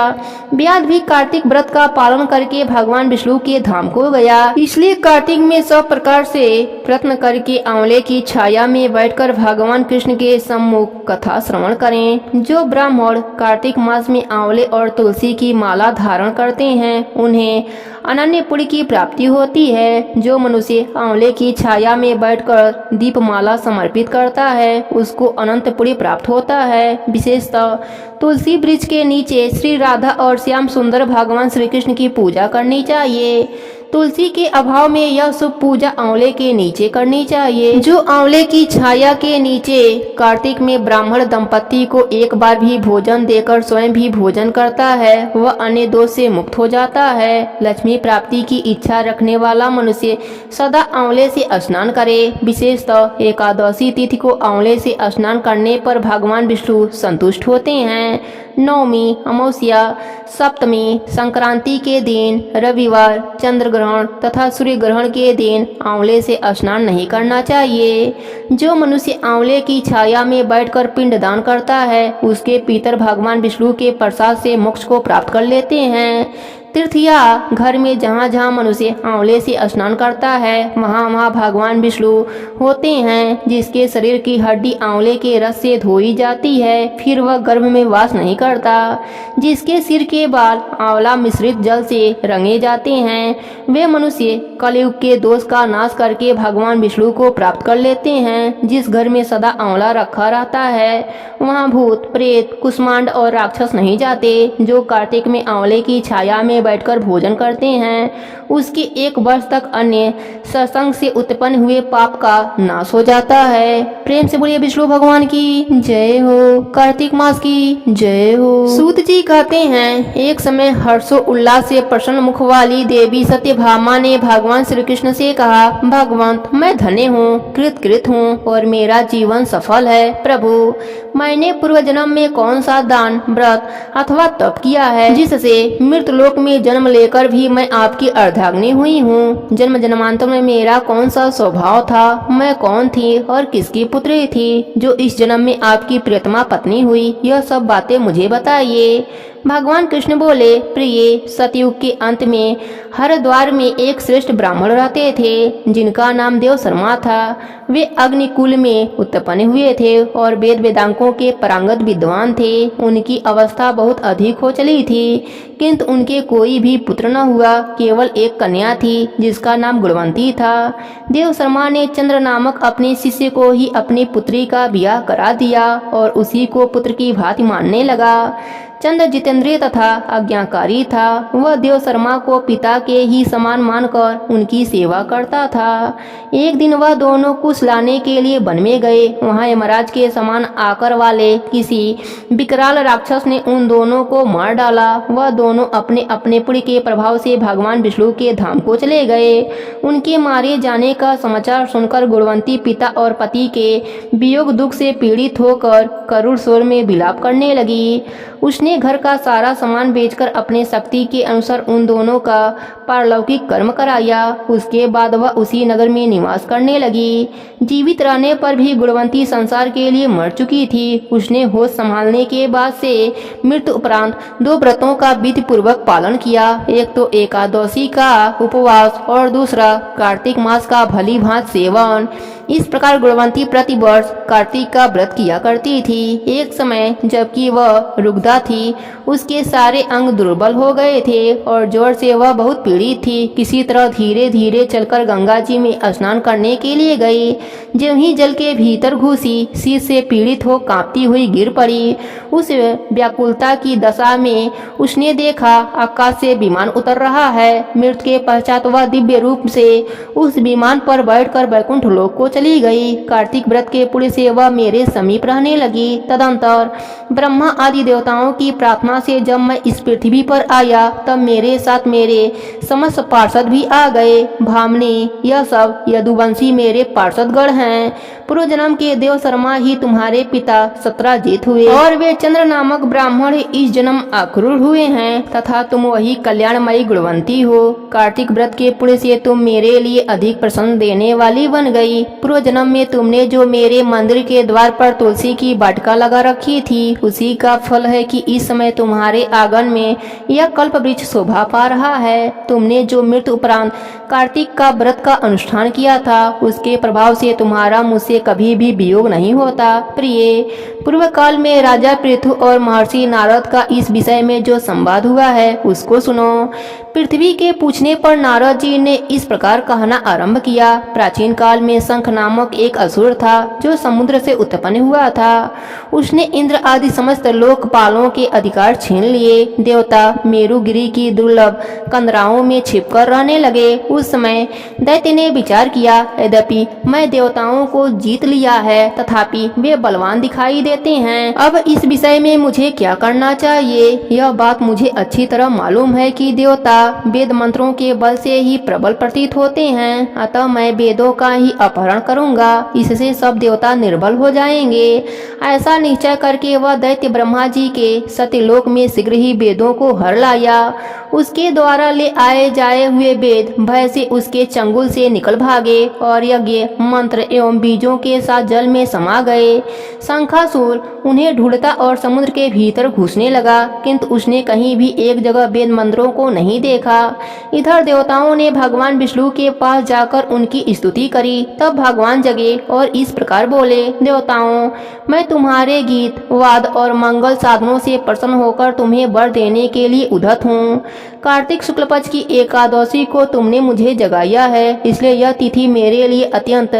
व्याध भी कार्तिक व्रत का पालन करके भगवान विष्णु के धाम को गया। इसलिए कार्तिक में सब प्रकार से प्रयत्न करके आंवले की छाया में बैठकर भगवान कृष्ण के सम्मुख कथा श्रवण करें। जो ब्राह्मण कार्तिक मास में आंवले और तुलसी की माला धारण करते हैं उन्हें अनन्य पुण्य की प्राप्ति होती है। जो मनुष्य आंवले की छाया में बैठकर दीपमाला समर्पित करता है उसको अनंत पुण्य प्राप्त होता है। विशेषतः तुलसी वृक्ष के नीचे श्री राधा और श्याम सुंदर भगवान श्री कृष्ण की पूजा करनी चाहिए। तुलसी के अभाव में यह शुभ पूजा आंवले के नीचे करनी चाहिए। जो आंवले की छाया के नीचे कार्तिक में ब्राह्मण दंपति को एक बार भी भोजन देकर स्वयं भी भोजन करता है वह अन्य दोष से मुक्त हो जाता है। लक्ष्मी प्राप्ति की इच्छा रखने वाला मनुष्य सदा आंवले से स्नान करे। विशेषतः एकादशी तिथि को आंवले से स्नान करने पर भगवान विष्णु संतुष्ट होते हैं। नवमी, अमावस्या, सप्तमी, संक्रांति के दिन, रविवार, चंद्र ग्रहण तथा सूर्य ग्रहण के दिन आंवले से स्नान नहीं करना चाहिए। जो मनुष्य आंवले की छाया में बैठकर पिंडदान करता है उसके पितर भगवान विष्णु के प्रसाद से मोक्ष को प्राप्त कर लेते हैं। तीर्थ या घर में जहाँ जहाँ मनुष्य आंवले से स्नान करता है वहाँ वहाँ भगवान विष्णु होते हैं। जिसके शरीर की हड्डी आंवले के रस से धोई जाती है फिर वह गर्भ में वास नहीं करता। जिसके सिर के बाल आंवला मिश्रित जल से रंगे जाते हैं वे मनुष्य कलयुग के दोष का नाश करके भगवान विष्णु को प्राप्त कर लेते हैं। जिस घर में सदा आंवला रखा रहता है वहाँ भूत, प्रेत, कुष्मांड और राक्षस नहीं जाते। जो कार्तिक में आंवले की छाया में बैठकर भोजन करते हैं उसके 1 वर्ष तक अन्य सत्संग से उत्पन्न हुए पाप का नाश हो जाता है। प्रेम से बोलिए विष्णु भगवान की जय हो, कार्तिक मास की जय हो। सूत जी कहते हैं, एक समय हर्षो उल्लास से प्रसन्न मुख वाली देवी सत्यभामा ने भगवान श्री कृष्ण से कहा, भगवंत मैं धन्य हूँ, कृत हूँ और मेरा जीवन सफल है। प्रभु मैंने पूर्व जन्म में कौन सा दान, व्रत अथवा तप किया है जिससे मृत लोक में जन्म लेकर भी मैं आपकी अर्धांगिनी हुई हूँ। जन्म जन्मांतर में मेरा कौन सा स्वभाव था, मैं कौन थी और किसकी पुत्री थी जो इस जन्म में आपकी प्रियतमा पत्नी हुई, यह सब बातें मुझे बताइए। भगवान कृष्ण बोले, प्रिय सतयुग के अंत में हरिद्वार में एक श्रेष्ठ ब्राह्मण रहते थे जिनका नाम देव शर्मा था। वे अग्निकुल में उत्पन्न हुए थे और वेद वेदांगों के पारंगत विद्वान थे। उनकी अवस्था बहुत अधिक हो चली थी किंतु उनके कोई भी पुत्र न हुआ, केवल एक कन्या थी जिसका नाम गुणवंती था। देव शर्मा ने चंद्र नामक अपने शिष्य को ही अपनी पुत्री का ब्याह करा दिया और उसी को पुत्र की भांति मानने लगा। चंद्र जितेंद्रिय तथा आज्ञाकारी था। वह देव शर्मा को पिता के ही समान मानकर उनकी सेवा करता था। एक दिन वह दोनों कुछ लाने के लिए वन में गए। वहाँ यमराज के समान आकर वाले किसी विकराल राक्षस ने उन दोनों को मार डाला। वह दोनों अपने अपने पुण्य के प्रभाव से भगवान विष्णु के धाम को चले गए। उनके मारे जाने का समाचार सुनकर गुणवंती पिता और पति के वियोग दुख से पीड़ित होकर करुण स्वर में विलाप करने लगी। उसने उसने घर का सारा सामान बेचकर अपने शक्ति के अनुसार उन दोनों का पारलौकिक कर्म कराया। उसके बाद वह उसी नगर में निवास करने लगी। जीवित रहने पर भी गुणवंती संसार के लिए मर चुकी थी। उसने होश संभालने के बाद से मृत्यु उपरांत 2 व्रतों का विधि पूर्वक पालन किया। एक तो एकादशी का उपवास और दूसरा कार्तिक मास का भली भांति सेवन। इस प्रकार गुणवंती प्रतिवर्ष कार्तिक का व्रत किया करती थी। एक समय जबकि वह रुग्धा थी, उसके सारे अंग दुर्बल हो गए थे और जोर से वह बहुत पीड़ित थी। किसी तरह धीरे धीरे चलकर गंगा जी में स्नान करने के लिए गई। जो ही जल के भीतर घुसी, शीत से पीड़ित हो कांपती हुई गिर पड़ी। उस व्याकुलता की दशा में उसने देखा आकाश से विमान उतर रहा है। मृत्यु के पश्चात वह दिव्य रूप से उस विमान पर बैठकर वैकुंठ लोक को चली गई। कार्तिक व्रत के पुण्य से वह मेरे समीप रहने लगी। तदंतर ब्रह्मा आदि देवताओं की प्रार्थना से जब मैं इस पृथ्वी पर आया, तब मेरे साथ मेरे समस्त पार्षद भी आ गए। भामनी, यह सब यदुवंशी मेरे पार्षदगण हैं। पूर्व जन्म के देव शर्मा ही तुम्हारे पिता सत्राजित हुए और वे चंद्र नामक ब्राह्मण इस जन्म अक्रूर हुए हैं, तथा तुम वही कल्याणमयी गुणवंती हो। कार्तिक व्रत के पुण्य से तुम मेरे लिए अधिक प्रसन्न देने वाली बन गई। पूर्व जन्म में तुमने जो मेरे मंदिर के द्वार पर तुलसी की वाटिका लगा रखी थी, उसी का फल है कि इस समय तुम्हारे आंगन में यह कल्प वृक्ष शोभा पा रहा है। तुमने जो मृत्यु उपरांत कार्तिक का व्रत का अनुष्ठान किया था, उसके प्रभाव से तुम्हारा मुझसे कभी भी वियोग नहीं होता। प्रिय, पूर्व काल में राजा पृथु और महर्षि नारद का इस विषय में जो संवाद हुआ है, उसको सुनो। पृथ्वी के पूछने पर नारद जी ने इस प्रकार कहना आरंभ किया। प्राचीन काल में शंख नामक एक असुर था, जो समुद्र से उत्पन्न हुआ था। उसने इंद्र आदि समस्त लोकपालों के अधिकार छीन लिए। देवता मेरुगिरी की दुर्लभ कंदराओं में छिपकर रहने लगे। उस समय दैत्य ने विचार किया, यद्यपि मैं देवताओं को जीत लिया है, तथापि वे बलवान दिखाई देते हैं। अब इस विषय में मुझे क्या करना चाहिए? यह बात मुझे अच्छी तरह मालूम है कि देवता वेद मंत्रों के बल से ही प्रबल प्रतीत होते हैं, अतः मैं वेदों का ही अपहरण करूंगा। इससे सब देवता निर्बल हो जाएंगे। ऐसा निश्चय करके वह दैत्य ब्रह्मा जी के सत्यलोक में शीघ्र ही वेदों को हर लाया। उसके द्वारा ले आए जाए हुए वेद भय से उसके चंगुल से निकल भागे और यज्ञ मंत्र एवं बीजों के साथ जल में समा गए। शंखासुर उन्हें ढूंढता और समुद्र के भीतर घुसने लगा, किंतु उसने कहीं भी एक जगह वेद मंत्रों को नहीं देखा। इधर देवताओं ने भगवान विष्णु के पास जाकर उनकी स्तुति करी। तब भगवान जगे और इस प्रकार बोले, देवताओं, मैं तुम्हारे गीत वाद और मंगल साधनों से प्रसन्न होकर तुम्हें वर देने के लिए उद्धत हूँ। कार्तिक शुक्ल पक्ष की एकादशी को तुमने मुझे जगाया है, इसलिए यह तिथि मेरे लिए अत्यंत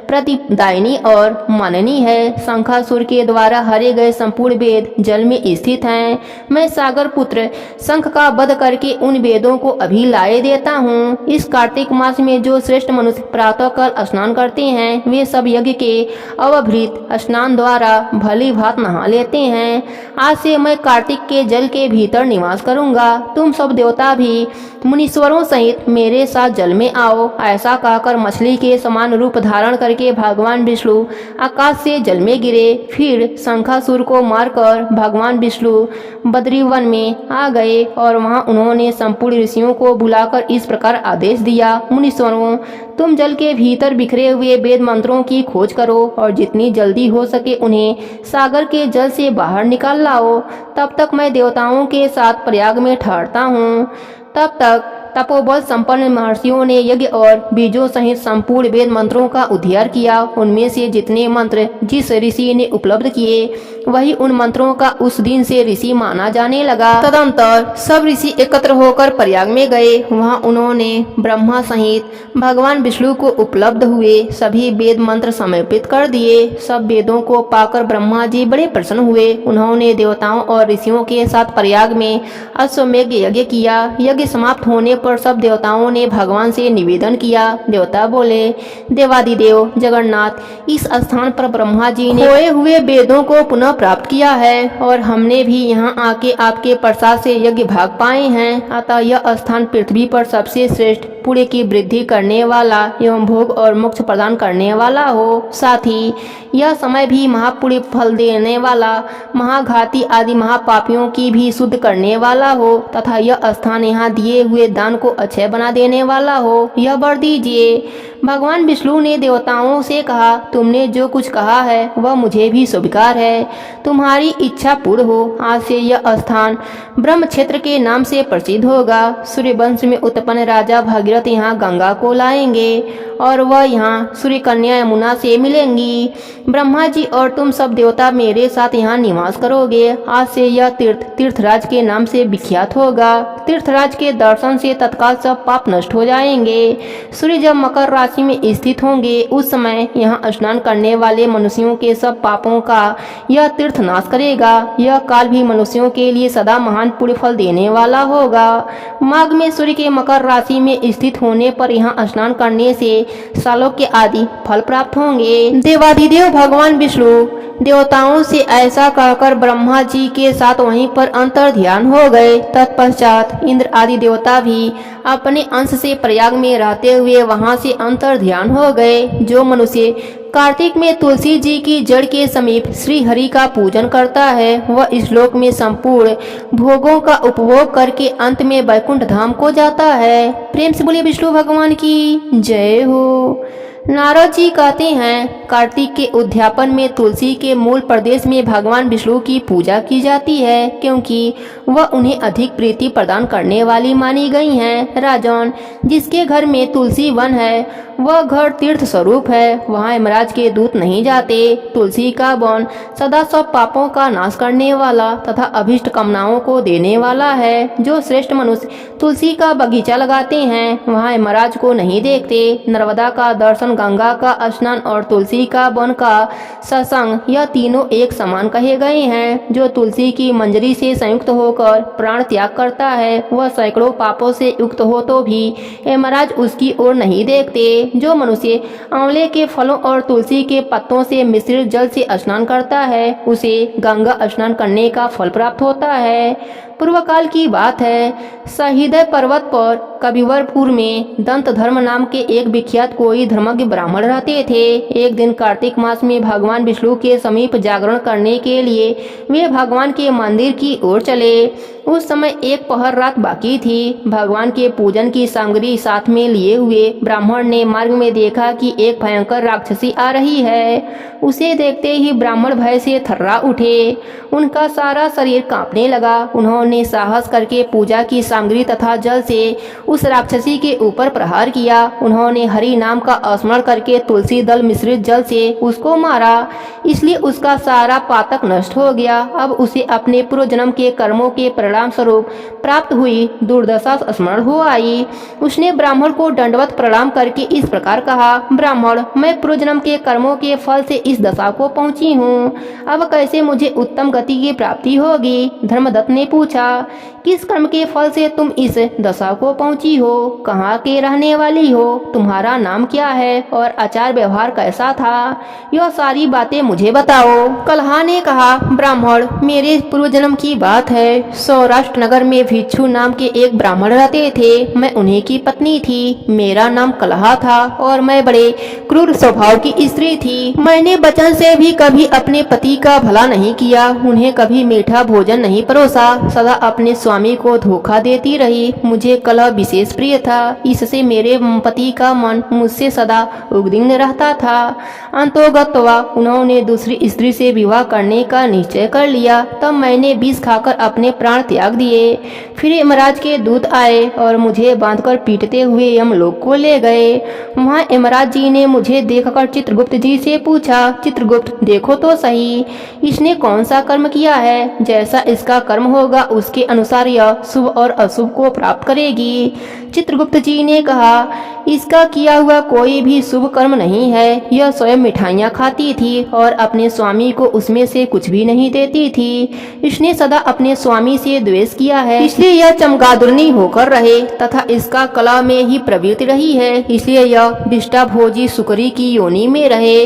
प्रतिदायिनी और माननीय है। शंखासुर के द्वारा हरे गए संपूर्ण वेद जल में स्थित हैं। मैं सागर पुत्र शंख का वध करके उन वेदों को अभी लाए देता हूँ। इस कार्तिक मास में जो श्रेष्ठ मनुष्य प्रातःकाल स्नान करते हैं, वे सब यज्ञ के अवभृत स्नान द्वारा भली भात नहा लेते हैं। आज से मैं कार्तिक के जल के भीतर निवास करूंगा। तुम सब देवता भी मुनीश्वरों सहित मेरे साथ जल में आओ। ऐसा कहकर मछली के समान रूप धारण करके भगवान विष्णु आकाश से जल में गिरे। फिर शंखासुर को मारकर भगवान विष्णु बद्रीवन में आ गए और वहां उन्होंने संपूर्ण ऋषियों को बुलाकर इस प्रकार आदेश दिया, मुनीश्वरों, तुम जल के भीतर बिखरे हुए वेद मंत्रों की खोज करो और जितनी जल्दी हो सके उन्हें सागर के जल से बाहर निकाल लाओ। तब तक मैं देवताओं के साथ प्रयाग में ठहरता हूँ। तब तक तपोबल संपन्न महर्षियों ने यज्ञ और बीजों सहित संपूर्ण वेद मंत्रों का उद्धार किया। उनमें से जितने मंत्र जिस ऋषि ने उपलब्ध किए, वही उन मंत्रों का उस दिन से ऋषि माना जाने लगा। तदंतर सब ऋषि एकत्र होकर प्रयाग में गए। वहां उन्होंने ब्रह्मा सहित भगवान विष्णु को उपलब्ध हुए सभी वेद मंत्र समर्पित कर दिए। सब वेदों को पाकर ब्रह्मा जी बड़े प्रसन्न हुए। उन्होंने देवताओं और ऋषियों के साथ प्रयाग में अश्वमेध यज्ञ किया। यज्ञ समाप्त होने पर सब देवताओं ने भगवान से निवेदन किया। देवता बोले, देवादिदेव जगन्नाथ, इस स्थान पर ब्रह्मा जी ने खोए हुए वेदों को पुनः प्राप्त किया है और हमने भी यहाँ आके आपके प्रसाद से यज्ञ भाग पाए हैं। अतः यह स्थान पृथ्वी पर सबसे श्रेष्ठ, पुण्य की वृद्धि करने वाला एवं भोग और मोक्ष प्रदान करने वाला हो। साथ ही यह समय भी महापुण्य फल देने वाला, महाघाती आदि महापापियों की भी शुद्ध करने वाला हो तथा यह स्थान यहाँ दिए हुए दान को अक्षय बना देने वाला हो। यह वर दीजिए। भगवान विष्णु ने देवताओं से कहा, तुमने जो कुछ कहा है वह मुझे भी स्वीकार है। तुम्हारी इच्छा पूर्ण हो। आज से यह स्थान ब्रह्म क्षेत्र के नाम से प्रसिद्ध होगा। सूर्य वंश में उत्पन्न राजा भागीरथ यहाँ गंगा को लाएंगे और वह यहाँ सूर्य कन्या यमुना से मिलेंगी। ब्रह्मा जी और तुम सब देवता मेरे साथ यहाँ निवास करोगे। आज से यह तीर्थ तीर्थराज के नाम से विख्यात होगा। तीर्थराज के दर्शन से तत्काल सब पाप नष्ट हो जाएंगे। सूर्य जब मकर राशि में स्थित होंगे उस समय यहाँ स्नान करने वाले मनुष्यों के सब पापों का यह तीर्थ नाश करेगा। यह काल भी मनुष्यों के लिए सदा महान पुण्य फल देने वाला होगा। माघ में सूर्य के मकर राशि में स्थित होने पर यहाँ स्नान करने से सालों के आदि फल प्राप्त होंगे। देवाधिदेव भगवान विष्णु देवताओं से ऐसा कहकर ब्रह्मा जी के साथ वहीं पर अंतर ध्यान हो गए। तत्पश्चात इंद्र आदि देवता भी अपने अंश से प्रयाग में रहते हुए वहां से अंतर ध्यान हो गए। जो मनुष्य कार्तिक में तुलसी जी की जड़ के समीप श्री हरि का पूजन करता है वह इस लोक में संपूर्ण भोगों का उपभोग करके अंत में वैकुंठ धाम को जाता है। प्रेम से बोलिए विष्णु भगवान की जय हो। नारद जी कहते हैं, कार्तिक के उद्यापन में तुलसी के मूल प्रदेश में भगवान विष्णु की पूजा की जाती है क्योंकि वह उन्हें अधिक प्रीति प्रदान करने वाली मानी गई हैं। राजन, जिसके घर में तुलसी वन है वह घर तीर्थ स्वरूप है। वहाँ यमराज के दूत नहीं जाते। तुलसी का वन सदा सब पापों का नाश करने वाला तथा अभिष्ट कामनाओं को देने वाला है। जो श्रेष्ठ मनुष्य तुलसी का बगीचा लगाते हैं वहाँ यमराज को नहीं देखते। नर्मदा का दर्शन, गंगा का स्नान और तुलसी का वन का सत्संग यह तीनों एक समान कहे गए हैं। जो तुलसी की मंजरी से संयुक्त होकर प्राण त्याग करता है वह सैकड़ों पापों से युक्त हो तो भी यमराज उसकी ओर नहीं देखते। जो मनुष्य आंवले के फलों और तुलसी के पत्तों से मिश्रित जल से स्नान करता है उसे गंगा स्नान करने का फल प्राप्त होता है। पूर्व काल की बात है, सहिदय पर्वत पर कविवरपुर में दंत धर्म नाम के एक विख्यात कोई धर्मज्ञ ब्राह्मण रहते थे। एक दिन कार्तिक मास में भगवान विष्णु के समीप जागरण करने के लिए वे भगवान के मंदिर की ओर चले। उस समय एक पहर रात बाकी थी। भगवान के पूजन की सामग्री साथ में लिए हुए ब्राह्मण ने मार्ग में देखा कि एक भयंकर राक्षसी आ रही है। उसे देखते ही ब्राह्मण भय से थर्रा उठे। उनका सारा शरीर कांपने लगा। उन्होंने साहस करके पूजा की सामग्री तथा जल से उस राक्षसी के ऊपर प्रहार किया। उन्होंने हरि नाम का स्मरण करके तुलसी दल मिश्रित जल से उसको मारा। इसलिए उसका सारा पातक नष्ट हो गया। अब उसे अपने पूर्व जन्म के कर्मों के परिणाम स्वरूप प्राप्त हुई दुर्दशा स्मरण हो आई। उसने ब्राह्मण को दंडवत प्रणाम करके इस प्रकार कहा, ब्राह्मण, मैं पूर्व जन्म के कर्मों के फल से इस दशा को पहुंची हूँ। अब कैसे मुझे उत्तम गति की प्राप्ति होगी? धर्मदत्त ने पूछा, किस कर्म के फल से तुम इस दशा को पहुंची हो? कहाँ के रहने वाली हो? तुम्हारा नाम क्या है और आचार व्यवहार कैसा था? यह सारी बातें मुझे बताओ। कलहा ने कहा, ब्राह्मण, मेरे पूर्व जन्म की बात है। सौराष्ट्र नगर में भिक्षु नाम के एक ब्राह्मण रहते थे। मैं उन्हीं की पत्नी थी। मेरा नाम कलहा था और मैं बड़े क्रूर स्वभाव की स्त्री थी। मैंने वचन से भी कभी अपने पति का भला नहीं किया। उन्हें कभी मीठा भोजन नहीं परोसा। सदा अपने स्वामी को धोखा देती रही। मुझे कलह विशेष प्रिय था। इससे मेरे पति का मन मुझसे सदा उद्विग्न रहता था। अंतोगत्वा उन्होंने दूसरी स्त्री से विवाह करने का निश्चय कर लिया। तब मैंने विष खाकर अपने प्राण त्याग दिए। फिर यमराज के दूत आए और मुझे बांधकर पीटते हुए यमलोक को ले गए। वहाँ यमराज जी ने मुझे देखकर चित्रगुप्त जी से पूछा, चित्रगुप्त, देखो तो सही, इसने कौन सा कर्म किया है? जैसा इसका कर्म होगा उसके अनुसार यह शुभ और अशुभ को प्राप्त करेगी। चित्रगुप्त जी ने कहा, इसका किया हुआ कोई भी शुभ कर्म नहीं है। यह स्वयं मिठाइयाँ खाती थी और अपने स्वामी को उसमें से कुछ भी नहीं देती थी। इसने सदा अपने स्वामी से द्वेष किया है, इसलिए यह चमगादुरनी होकर रहे तथा इसका कला में ही प्रवृत्ति रही है, इसलिए यह विष्टा भोजी सुकरी की योनि में रहे।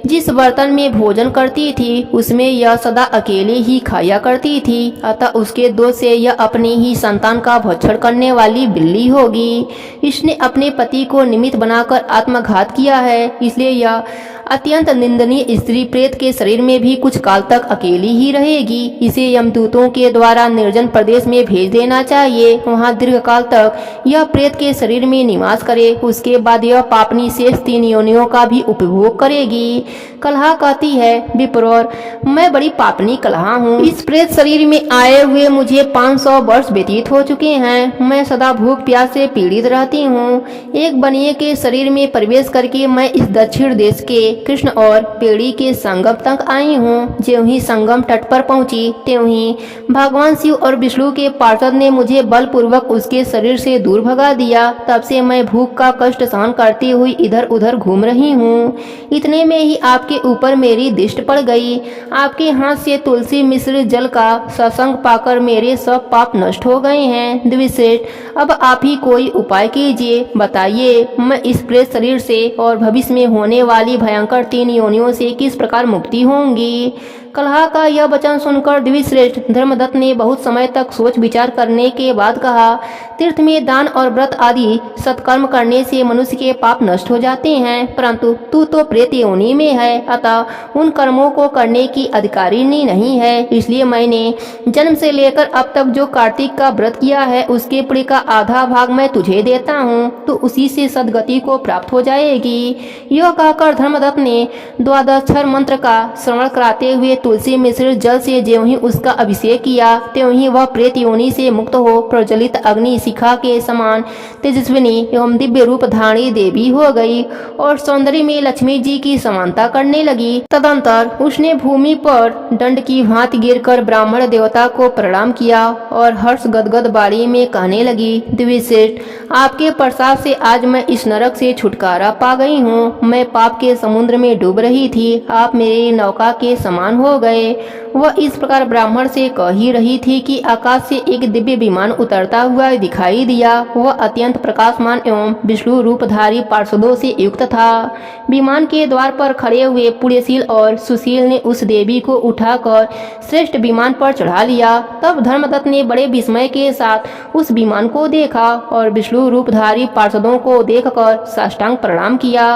जिस बर्तन में भोजन करती थी उसमें यह सदा अकेले ही खाया करती थी, अतः उसके दोष से यह अपनी ही संतान का भक्षण करने वाली बिल्ली होगी। इसने अपने पति को निमित्त बनाकर आत्मघात किया है, इसलिए यह अत्यंत निंदनीय स्त्री प्रेत के शरीर में भी कुछ काल तक अकेली ही रहेगी। इसे यमदूतों के द्वारा निर्जन प्रदेश में भेज देना चाहिए, वहाँ दीर्घ काल तक यह प्रेत के शरीर में निवास करे। उसके बाद यह पापनी शेष 3 योनियों का भी उपभोग करेगी। कलहा कहती है, विप्रोर, मैं बड़ी पापनी कलहा हूँ। इस प्रेत शरीर में आए हुए मुझे 500 वर्ष व्यतीत हो चुके हैं। मैं सदा भूख प्यास से पीड़ित रहती हूँ। एक बनिए के शरीर में प्रवेश करके मैं इस दक्षिण देश के कृष्ण और पेड़ी के संगम तक आई हूँ। ज्यों ही संगम तट पर पहुँची त्यों ही भगवान शिव और विष्णु के पार्षद ने मुझे बलपूर्वक उसके शरीर से दूर भगा दिया। तब से मैं भूख का कष्ट सहन करती हुई इधर उधर घूम रही हूँ। इतने में ही आपके ऊपर मेरी दृष्टि पड़ गई। आपके हाथ से तुलसी मिश्र जल का सत्संग पाकर मेरे सब पाप नष्ट हो गए हैं। द्विश्रेष्ठ, अब आप ही कोई उपाय कीजिए, बताइए मैं इस प्रेत शरीर से और भविष्य में होने वाली भयंकर 3 योनियों से किस प्रकार मुक्ति होंगी। कलहा का यह वचन सुनकर द्विश्रेष्ठ धर्मदत्त ने बहुत समय तक सोच विचार करने के बाद कहा, तीर्थ में दान और व्रत आदि सत्कर्म करने से मनुष्य के पाप नष्ट हो जाते हैं, परंतु तू तो प्रेत योनि में है, अतः उन कर्मों को करने की अधिकारिणी नहीं है। इसलिए मैंने जन्म से लेकर अब तक जो कार्तिक का व्रत किया है उसके पुण्य का आधा भाग मैं तुझे देता हूँ, तो उसी से सदगति को प्राप्त हो जाएगी। यह कहकर धर्मदत्त ने द्वादशाक्षर मंत्र का श्रवण कराते हुए तुलसी मिश्र जल से ज्यों ही उसका अभिषेक किया त्यों ही वह प्रेत योनि से मुक्त हो प्रज्वलित अग्नि शिखा के समान तेजस्विनी एवं दिव्य रूप धारी देवी हो गई और सौंदर्य में लक्ष्मी जी की समानता करने लगी। तदंतर उसने भूमि पर दंड की भांति गिरकर ब्राह्मण देवता को प्रणाम किया और हर्ष गदगद बाड़ी में कहने लगी, द्विश्रेष्ठ, आपके प्रसाद से आज मैं इस नरक से छुटकारा पा गई हूँ। मैं पाप के समुद्र में डूब रही थी, आप मेरी नौका के समान हो गए। वह इस प्रकार ब्राह्मण से कह ही रही थी कि आकाश से एक दिव्य विमान उतरता हुआ दिखाई दिया। वह अत्यंत प्रकाशमान एवं विष्णु रूपधारी पार्षदों से युक्त था। विमान के द्वार पर खड़े हुए पुण्यशील और सुशील ने उस देवी को उठाकर श्रेष्ठ विमान पर चढ़ा लिया। तब धर्मदत्त ने बड़े विस्मय के साथ उस विमान को देखा और विष्णु रूपधारी पार्षदों को देखकर साष्टांग प्रणाम किया।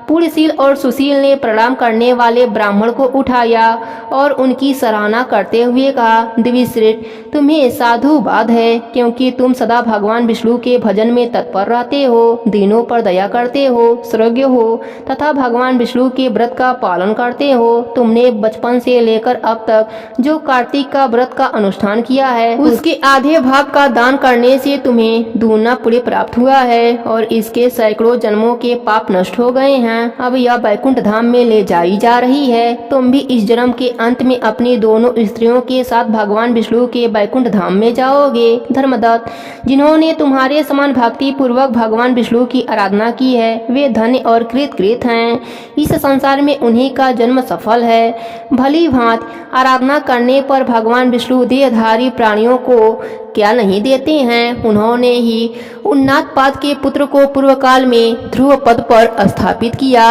पुण्यशील और सुशील ने प्रणाम करने वाले ब्राह्मण को उठाया और उनकी सराहना करते हुए कहा, द्विश्रेष्ठ, तुम्हें साधुवाद है, क्योंकि तुम सदा भगवान विष्णु के भजन में तत्पर रहते हो, दीनों पर दया करते हो, सर्वज्ञ हो तथा भगवान विष्णु के व्रत का पालन करते हो। तुमने बचपन से लेकर अब तक जो कार्तिक का व्रत का अनुष्ठान किया है उसके आधे भाग का दान करने से तुम्हें दूना पुण्य प्राप्त हुआ है और इसके सैकड़ों जन्मों के पाप नष्ट हो गए हैं। अब यह बैकुंठ धाम में ले जाई जा रही है। तुम भी इस जन्म के अंत में अपनी दोनों स्त्रियों के साथ भगवान विष्णु के बैकुंठ धाम में जाओगे। धर्मदत्त, जिन्होंने तुम्हारे समान भक्ति पूर्वक भगवान विष्णु की आराधना की है वे धन्य और कृत हैं। इस संसार में उन्हीं का जन्म सफल है। भली भांति आराधना करने पर भगवान विष्णु देहधारी प्राणियों को क्या नहीं देते हैं। उन्होंने ही उन्नाथ पाद के पुत्र को पूर्व काल में ध्रुव पद पर स्थापित किया।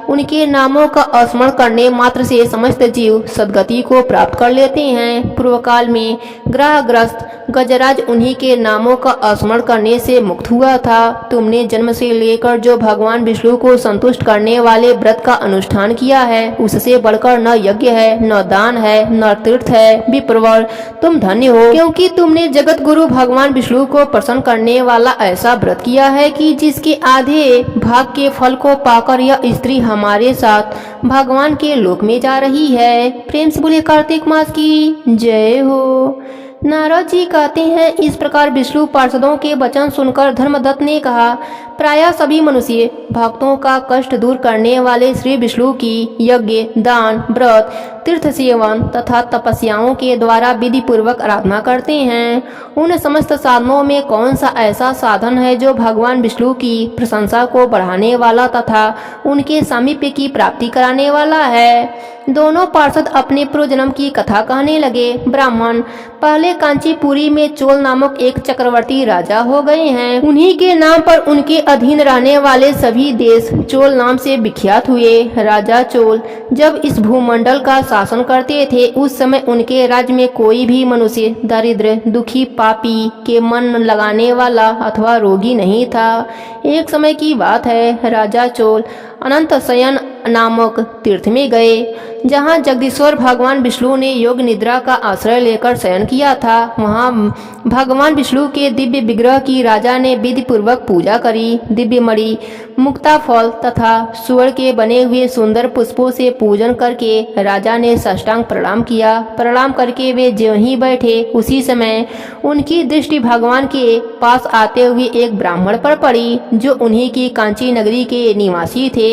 उनके नामों का स्मरण करने मात्र से समस्त जीव सदगति को प्राप्त कर लेते हैं। पूर्व काल में ग्रहग्रस्त गजराज उन्हीं के नामों का स्मरण करने से मुक्त हुआ था। तुमने जन्म से लेकर जो भगवान विष्णु को संतुष्ट करने वाले व्रत का अनुष्ठान किया है उससे बढ़कर न यज्ञ है, न दान है, न तीर्थ है। विप्रवर, तुम धन्य हो, क्योंकि तुमने जगत गुरु भगवान विष्णु को प्रसन्न करने वाला ऐसा व्रत किया है कि जिसके आधे भाग के फल को पाकर यह स्त्री हमारे साथ भगवान के लोक में जा रही है। प्रेम से बोले कार्तिक मास की जय हो। नारद जी कहते हैं, इस प्रकार विष्णु पार्षदों के वचन सुनकर धर्मदत्त ने कहा, प्रायः सभी मनुष्य भक्तों का कष्ट दूर करने वाले श्री विष्णु की यज्ञ, दान, व्रत, तीर्थ सेवन तथा तपस्याओं के द्वारा विधि पूर्वक आराधना करते हैं। उन समस्त साधनों में कौन सा ऐसा साधन है जो भगवान विष्णु की प्रशंसा को बढ़ाने वाला तथा उनके सामीप्य की प्राप्ति कराने वाला है। दोनों पार्षद अपने पूर्वजन्म की कथा कहने लगे। ब्राह्मण, पहले कांचीपुरी में चोल नामक एक चक्रवर्ती राजा हो गए हैं। उन्हीं के नाम पर उनके अधीन रहने वाले सभी देश चोल नाम से विख्यात हुए। राजा चोल जब इस भूमंडल का शासन करते थे उस समय उनके राज्य में कोई भी मनुष्य दरिद्र, दुखी, पापी के मन लगाने वाला अथवा रोगी नहीं था। एक समय की बात है, राजा चोल अनंत शयन नामक तीर्थ में गए, जहाँ जगदीश्वर भगवान विष्णु ने योग निद्रा का आश्रय लेकर शयन किया था। वहाँ भगवान विष्णु के दिव्य विग्रह की राजा ने विधि पूर्वक पूजा करी। दिव्य मणि, मुक्ता फल तथा सुवर्ण के बने हुए सुंदर पुष्पों से पूजन करके राजा ने साष्टांग प्रणाम किया। प्रणाम करके वे ज्यों ही बैठे उसी समय उनकी दृष्टि भगवान के पास आते हुए एक ब्राह्मण पर पड़ी जो उन्हीं की कांची नगरी के निवासी थे।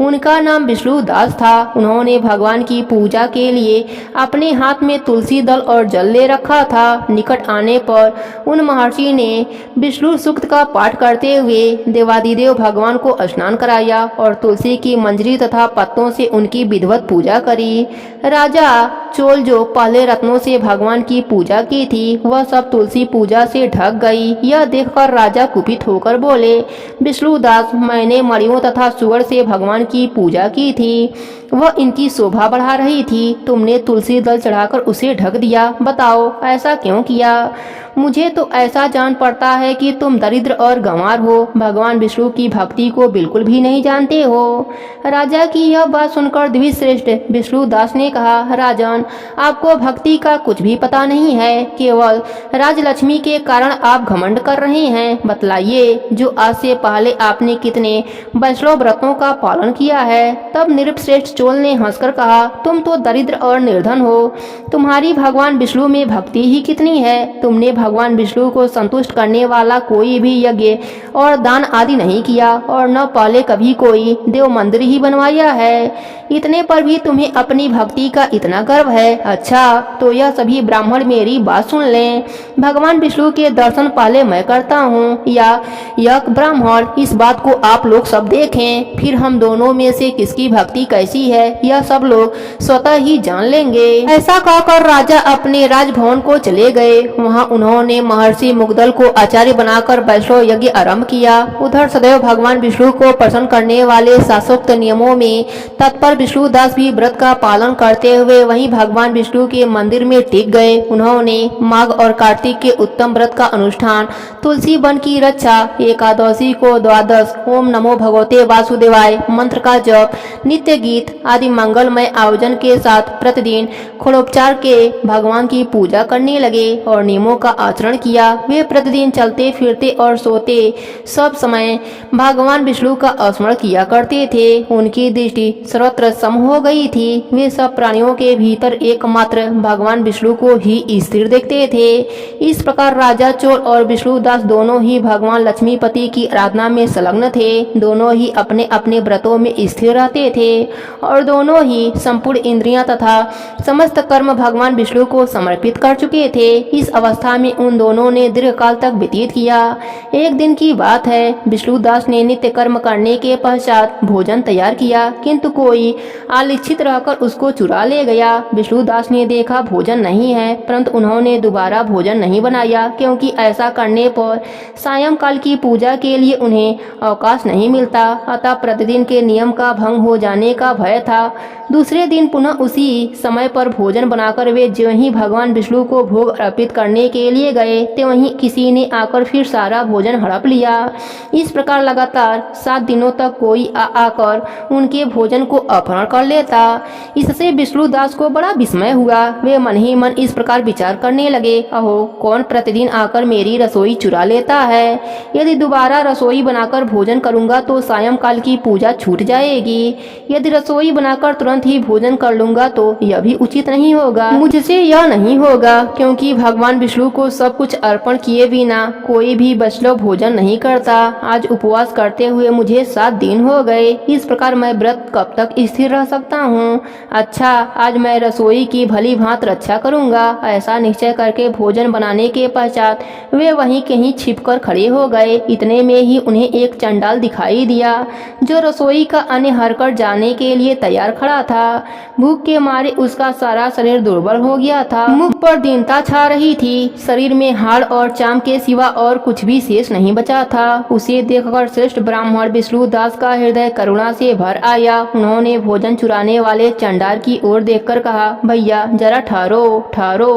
उनका नाम विष्णु दास था। उन्होंने भगवान की पूजा के लिए अपने हाथ में तुलसी दल और जल ले रखा था। निकट आने पर उन महर्षि ने विष्णु सूक्त का पाठ करते हुए देवादिदेव भगवान को स्नान कराया और तुलसी की मंजरी तथा पत्तों से उनकी विधिवत पूजा करी। राजा चोल जो पहले रत्नों से भगवान की पूजा की थी वह सब तुलसी पूजा से ढक गई। यह देखकर राजा कुपित होकर बोले, विष्णुदास, मैंने मणियों तथा सुवर्ण से भगवान की पूजा की थी, वह इनकी शोभा बढ़ा रही थी। तुमने तुलसी दल चढ़ाकर उसे ढक दिया। बताओ ऐसा क्यों किया? मुझे तो ऐसा जान पड़ता है कि तुम दरिद्र और गंवार हो, भगवान विष्णु की भक्ति को बिल्कुल भी नहीं जानते हो। राजा की यह बात सुनकर द्विश्रेष्ठ विष्णुदास ने कहा, राजन, आपको भक्ति का कुछ भी पता नहीं है, केवल राजलक्ष्मी के कारण आप घमंड कर रहे हैं। बतलाइए, जो आज से पहले आपने कितने वैष्णव व्रतों का पालन किया है? तब नृपश्रेष्ठ चोल ने हंसकर कहा, तुम तो दरिद्र और निर्धन हो, तुम्हारी भगवान विष्णु में भक्ति ही कितनी है। तुमने भगवान विष्णु को संतुष्ट करने वाला कोई भी यज्ञ और दान आदि नहीं किया और न पहले कभी कोई देव मंदिर ही बनवाया है। इतने पर भी तुम्हें अपनी भक्ति का इतना गर्व है। अच्छा, तो यह सभी ब्राह्मण मेरी बात सुन लें। भगवान विष्णु के दर्शन पहले मैं करता हूँ या यह ब्राह्मण, इस बात को आप लोग सब देखें, फिर हम दोनों में से किसकी भक्ति कैसी है यह सब लोग स्वतः ही जान लेंगे। ऐसा कहकर राजा अपने राजभवन को चले गए। वहाँ उन्होंने महर्षि मुग्दल को आचार्य बनाकर वैष्णव यज्ञ आरंभ किया। उधर सदैव भगवान विष्णु को प्रसन्न करने वाले शास्त्रोक्त नियमों में तत्पर विष्णुदास भी व्रत का पालन करते हुए वहीं भगवान विष्णु के मंदिर में टिक गए। उन्होंने माघ और कार्तिक के उत्तम व्रत का अनुष्ठान, तुलसी वन की रक्षा, एकादशी को द्वादश ओम नमो भगवते वासुदेवाय मंत्र का जप, नित्य गीत आदि मंगलमय आयोजन के साथ प्रतिदिन खड़ोपचार के भगवान की पूजा करने लगे और नियमों का आचरण किया। वे प्रतिदिन चलते फिरते और सोते सब समय भगवान विष्णु का स्मरण किया करते थे। उनकी दृष्टि सर्वत्र सम हो गई थी। वे सब प्राणियों के भीतर एकमात्र भगवान विष्णु को ही स्थिर देखते थे। इस प्रकार राजा चोल और विष्णुदास दोनों ही भगवान लक्ष्मीपति की आराधना में संलग्न थे। दोनों ही अपने अपने व्रतों में स्थिर रहते थे और दोनों ही संपूर्ण इंद्रियां तथा समस्त कर्म भगवान विष्णु को समर्पित कर चुके थे। इस अवस्था में उन दोनों ने दीर्घ काल तक व्यतीत किया। एक दिन की बात है, विष्णुदास ने नित्य कर्म करने के पश्चात भोजन तैयार किया, किंतु कोई अलिच्छित रहकर उसको चुरा ले गया। विष्णुदास ने देखा भोजन नहीं है, परंतु उन्होंने दोबारा भोजन नहीं बनाया, क्योंकि ऐसा करने पर सायंकाल की पूजा के लिए उन्हें अवकाश नहीं मिलता। अतः प्रतिदिन के नियम का भंग हो जाने का भय था। दूसरे दिन पुनः उसी समय पर भोजन बनाकर वे ज्यों ही भगवान विष्णु को भोग अर्पित करने के लिए गए, त्यों ही किसी ने आकर फिर सारा भोजन हड़प लिया। इस प्रकार लगातार 7 दिनों तक कोई आकर उनके भोजन को अपहरण कर लेता। इससे विष्णुदास को बड़ा विस्मय हुआ। वे मन ही मन इस प्रकार विचार करने लगे, अहो, कौन प्रतिदिन आकर मेरी रसोई चुरा लेता है। यदि दोबारा रसोई बनाकर भोजन करूंगा तो सायंकाल की पूजा छूट जाएगी। यदि रसोई बनाकर तुरंत ही भोजन कर लूंगा तो यह भी उचित नहीं होगा। मुझसे यह नहीं होगा, क्योंकि भगवान विष्णु को सब कुछ अर्पण किए बिना कोई भी वैष्णव भोजन नहीं करता। आज उपवास करते हुए मुझे 7 दिन हो गए। इस प्रकार मैं व्रत कब तक स्थिर रह सकता हूँ। अच्छा, आज मैं रसोई की भली भांत रक्षा करूँगा। ऐसा निश्चय करके भोजन बनाने के पश्चात वे वहीं कहीं छिपकर खड़े हो गए। इतने में ही उन्हें एक चंडाल दिखाई दिया जो रसोई का अन्न हरकर जाने के लिए तैयार खड़ा था। भूख के मारे उसका सारा शरीर दुर्बल हो गया था। मुख पर दीनता छा रही थी। शरीर में हाड़ और चाम के सिवा और कुछ भी शेष नहीं बचा था। उसे देखकर श्रेष्ठ ब्राह्मण विष्णुदास का हृदय करुणा से भर आया। उन्होंने भोजन चुराने वाले चंडाल की ओर देखकर कहा, भैया जरा ठहरो ठहरो,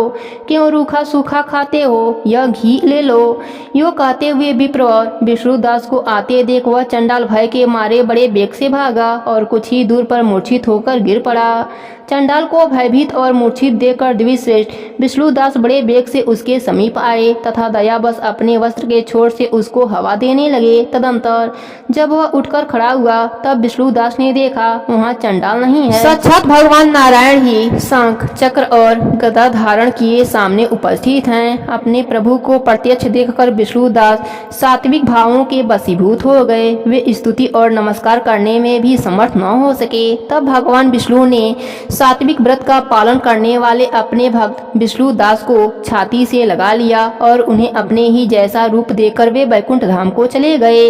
क्यों रूखा सूखा खाते हो, यह घी ले लो। यो कहते हुए विप्र और विष्णुदास को आते देख वह चंडाल भय के मारे बड़े वेग से भागा और कुछ ही दूर पर मूर्छित होकर गिर पड़ा। चंडाल को भयभीत और मूर्छित देखकर द्विश्रेष्ठ विष्णुदास बड़े वेग से उसके समीप आए तथा दयावश अपने वस्त्र के छोर से उसको हवा देने लगे। तदंतर जब वह उठकर खड़ा हुआ तब विष्णुदास ने देखा वहाँ चंडाल नहीं है, साक्षात भगवान नारायण ही शंख चक्र और गदा धारण किए सामने उपस्थित हैं। अपने प्रभु को प्रत्यक्ष देखकर विष्णुदास सात्विक भावों के वशीभूत हो गए। वे स्तुति और नमस्कार करने में भी समर्थ न हो सके। तब भगवान विष्णु ने सात्विक व्रत का पालन करने वाले अपने भक्त विष्णुदास को छाती से लगा लिया और उन्हें अपने ही जैसा रूप देकर वे वैकुंठ धाम को चले गए।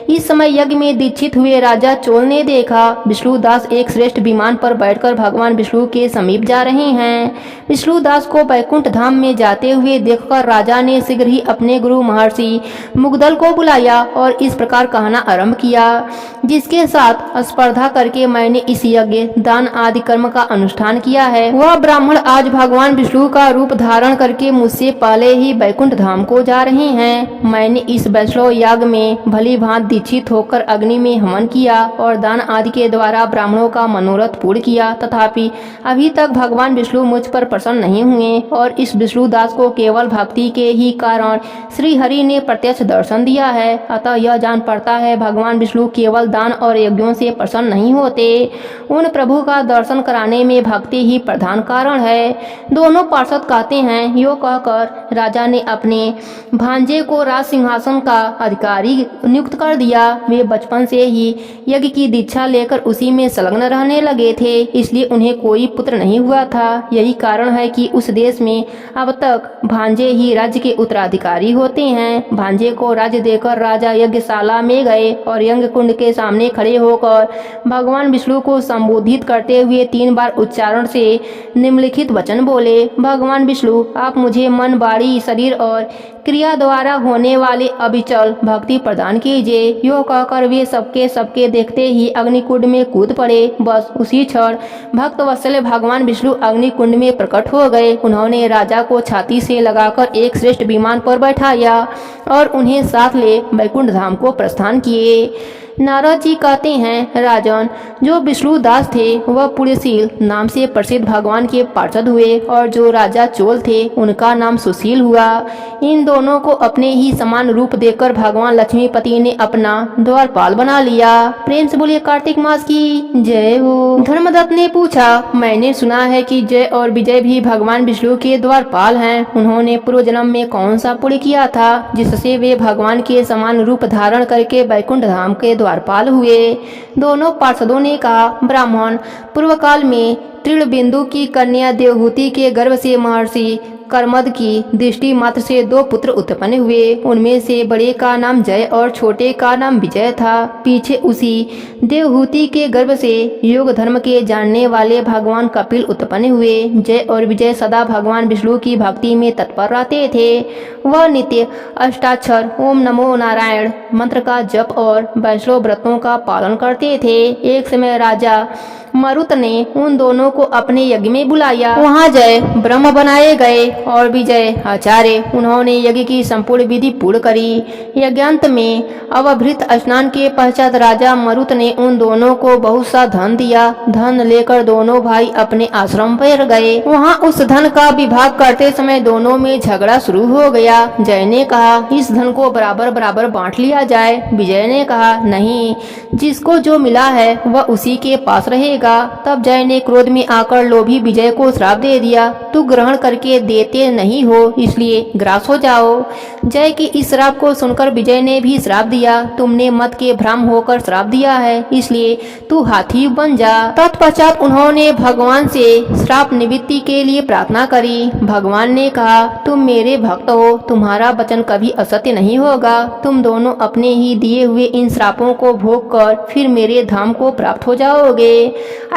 इस समय यज्ञ में दीक्षित हुए राजा चोल ने देखा विष्णुदास एक श्रेष्ठ विमान पर बैठकर भगवान विष्णु के समीप जा रहे हैं। विष्णुदास को वैकुंठ धाम में जाते हुए देखकर राजा ने शीघ्र ही अपने गुरु महर्षि मुग्दल को बुलाया और इस प्रकार कहना आरंभ किया, जिसके साथ स्पर्धा करके मैंने इस यज्ञ दान आदि कर्म का अनुष्ठान किया है, वह ब्राह्मण आज भगवान विष्णु का रूप धारण करके मुझसे पहले ही वैकुंठ धाम को जा रहे हैं। मैंने इस वैष्णव याग में भली भांति दीक्षित होकर अग्नि में हवन किया और दान आदि के द्वारा ब्राह्मणों का मनोरथ पूर्ण किया, तथापि अभी तक भगवान विष्णु मुझ पर प्रसन्न नहीं हुए और इस विष्णुदास को केवल भक्ति के ही कारण श्री हरि ने प्रत्यक्ष दर्शन दिया है। अतः यह जान पड़ता है भगवान विष्णु केवल दान और यज्ञों से प्रसन्न नहीं होते, उन प्रभु का दर्शन कराने में भक्ति ही प्रधान कारण है। दोनों पार्षद कहते हैं, यो कहकर राजा ने अपने भांजे को राज सिंहासन का अधिकारी नियुक्त कर दिया। वे बचपन से ही यज्ञ की दीक्षा लेकर उसी में संलग्न रहने लगे थे, इसलिए उन्हें कोई पुत्र नहीं हुआ था। यही कारण है कि उस देश में अब तक भांजे ही राज्य के उत्तराधिकारी होते हैं। भांजे को राज्य देकर राजा यज्ञशाला में गए और यज्ञ कुंड के सामने खड़े होकर भगवान विष्णु को संबोधित करते हुए 3 बार उच्चारण से निम्नलिखित वचन बोले, भगवान विष्णु आप मुझे मन वाणी शरीर और क्रिया द्वारा होने वाले अविचल भक्ति प्रदान कीजिए। यो कहकर वे सबके देखते ही अग्निकुंड में कूद पड़े। बस उसी क्षण भक्त वत्सल भगवान विष्णु अग्निकुंड में प्रकट हो गए। उन्होंने राजा को छाती से लगाकर एक श्रेष्ठ विमान पर बैठाया और उन्हें साथ ले वैकुंठ धाम को प्रस्थान किए। नारद जी कहते हैं, राजन, जो विष्णुदास थे वह पुण्यशील नाम से प्रसिद्ध भगवान के पार्षद हुए और जो राजा चोल थे उनका नाम सुशील हुआ। इन दोनों को अपने ही समान रूप देकर भगवान लक्ष्मीपति ने अपना द्वारपाल बना लिया। प्रेम से बोलिए कार्तिक मास की जय हो। धर्मदत्त ने पूछा, मैंने सुना है कि जय और विजय भी भगवान विष्णु के द्वारपाल हैं। उन्होंने पूर्व जन्म में कौन सा पुण्य किया था जिससे वे भगवान के समान रूप धारण करके वैकुंठ धाम के द्वारपाल हुए। दोनों पार्षदों ने कहा, ब्राह्मण, पूर्व काल में तृणबिंदु की कन्या देवहूति के गर्भ से महर्षि कर्मद की दृष्टि मात्र से 2 पुत्र उत्पन्न हुए। उनमें से बड़े का नाम जय और छोटे का नाम विजय था। पीछे उसी देवहूति के गर्भ से योग धर्म के जानने वाले भगवान कपिल उत्पन्न हुए। जय और विजय सदा भगवान विष्णु की भक्ति में तत्पर रहते थे। वह नित्य अष्टाक्षर ओम नमो नारायण मंत्र का जप और वैष्णव व्रतों का पालन करते थे। एक समय राजा मरुत ने उन दोनों को अपने यज्ञ में बुलाया। वहाँ जय ब्रह्म बनाए गए और विजय आचार्य। उन्होंने यज्ञ की संपूर्ण विधि पूर्ण करी। यज्ञांत में अवभृत स्नान के पश्चात राजा मरुत ने उन दोनों को बहुत सा धन दिया। धन लेकर दोनों भाई अपने आश्रम पर गए। वहाँ उस धन का विभाग करते समय दोनों में झगड़ा शुरू हो गया। जय ने कहा, इस धन को बराबर बराबर बांट लिया जाए। विजय ने कहा, नहीं, जिसको जो मिला है वह उसी के पास रहेगा। तब जय ने क्रोध में आकर लोभी विजय को श्राप दे दिया, तू ग्रहण करके देता देखते नहीं हो, इसलिए ग्रास हो जाओ। जय की इस श्राप को सुनकर विजय ने भी श्राप दिया, तुमने मत के भ्रम होकर श्राप दिया है, इसलिए तू हाथी बन जा। तत्पश्चात उन्होंने भगवान से श्राप निवृत्ति के लिए प्रार्थना करी। भगवान ने कहा, तुम मेरे भक्त हो, तुम्हारा वचन कभी असत्य नहीं होगा। तुम दोनों अपने ही दिए हुए इन श्रापों को भोग कर फिर मेरे धाम को प्राप्त हो जाओगे।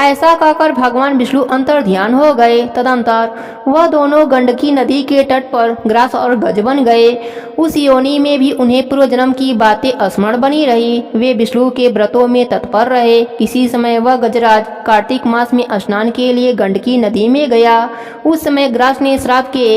ऐसा कहकर भगवान विष्णु अंतर ध्यान हो गए। तदंतर वह दोनों गंडकी नदी के तट पर ग्रास और गज बन गए। उस योनि में भी उन्हें पूर्व जन्म की बातें स्मरण बनी रही। वे विष्णु के व्रतों में तत्पर रहे। किसी समय वह गजराज कार्तिक मास में स्नान के लिए गंडकी नदी में गया। उस समय ग्रास ने श्राप के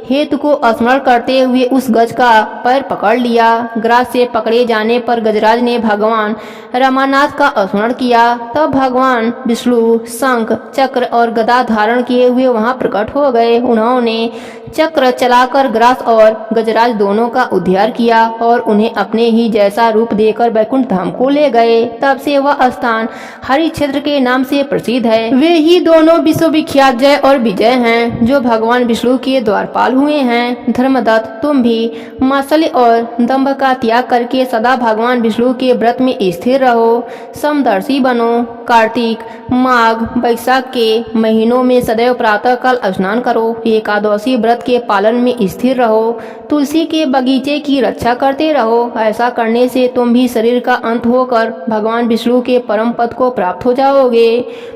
हेतु को स्मरण करते हुए उस गज का पैर पकड़ लिया। ग्रास से पकड़े जाने पर गजराज ने भगवान रमानाथ का स्मरण किया। तब भगवान विष्णु शंख चक्र और गदा धारण किए हुए वहां प्रकट हो गए। उन्होंने चक्र चलाकर ग्रास और गजराज दोनों का उद्धार किया और उन्हें अपने ही जैसा रूप देकर वैकुंठ धाम को ले गए। तब से वह स्थान हरि क्षेत्र के नाम से प्रसिद्ध है। वे ही दोनों विश्वविख्यात जय और विजय हैं, जो भगवान विष्णु के द्वारपाल हुए हैं। धर्मदत्त, तुम भी मात्सर्य और दंभ का त्याग करके सदा भगवान विष्णु के व्रत में स्थिर रहो। समदर्शी बनो। कार्तिक, माघ, वैशाख के महीनों में सदैव प्रातः काल स्नान करो। एकादशी व्रत के पालन में स्थिर रहो। तुलसी के बगीचे की रक्षा करते रहो। ऐसा करने से तुम भी शरीर का अंत होकर भगवान विष्णु के परम पद को प्राप्त हो जाओगे।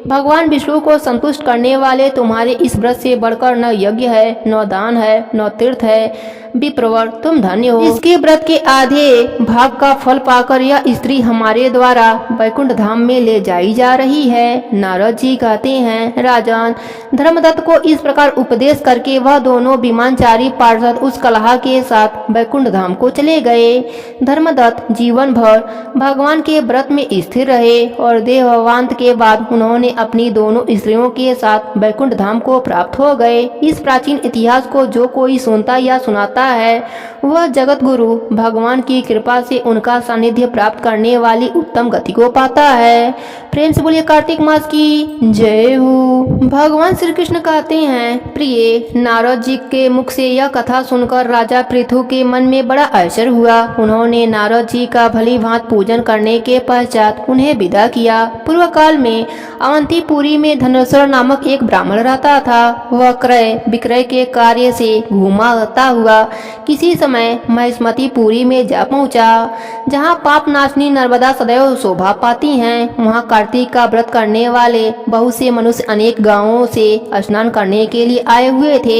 भगवान विष्णु को संतुष्ट करने वाले तुम्हारे इस व्रत से बढ़कर न यज्ञ है, न दान है, न तीर्थ है। विप्रवर, तुम धन्य हो। इसके व्रत के आधे भाग का फल पाकर यह स्त्री हमारे द्वारा वैकुंठ धाम में ले जाई जा रही है। नारद जी कहते हैं, राजन, धर्मदत्त को इस प्रकार उपदेश करके वह दोनों विमानचारी पार्षद उस कलहा के साथ वैकुंठ धाम को चले गए। धर्मदत्त जीवन भर भगवान के व्रत में स्थिर रहे और देहावंत के बाद उन्होंने अपनी दोनों स्त्रियों के साथ वैकुंठ धाम को प्राप्त हो गए। इस प्राचीन इतिहास को जो कोई सुनता या सुनाता है, वह जगत गुरु भगवान की कृपा से उनका सानिध्य प्राप्त करने वाली उत्तम गति को पाता है। प्रेम से बोलिए कार्तिक मास की जय हो। भगवान श्री कृष्ण कहते हैं, प्रिय, नारद जी के मुख से यह कथा सुनकर राजा पृथु के मन में बड़ा आश्चर्य हुआ। उन्होंने नारद जी का भली भांति पूजन करने के पश्चात उन्हें विदा किया। पूर्व काल में अवंतीपुरी में धनेश्वर नामक एक ब्राह्मण रहता था। वह क्रय विक्रय के कार्य से घूमाता हुआ किसी समय महिष्मतीपुरी में जा पहुंचा, जहां पाप नाशनी नर्मदा सदैव शोभा पाती हैं। वहां कार्तिक का व्रत करने वाले बहुत से मनुष्य अनेक गांवों से स्नान करने के लिए आए हुए थे।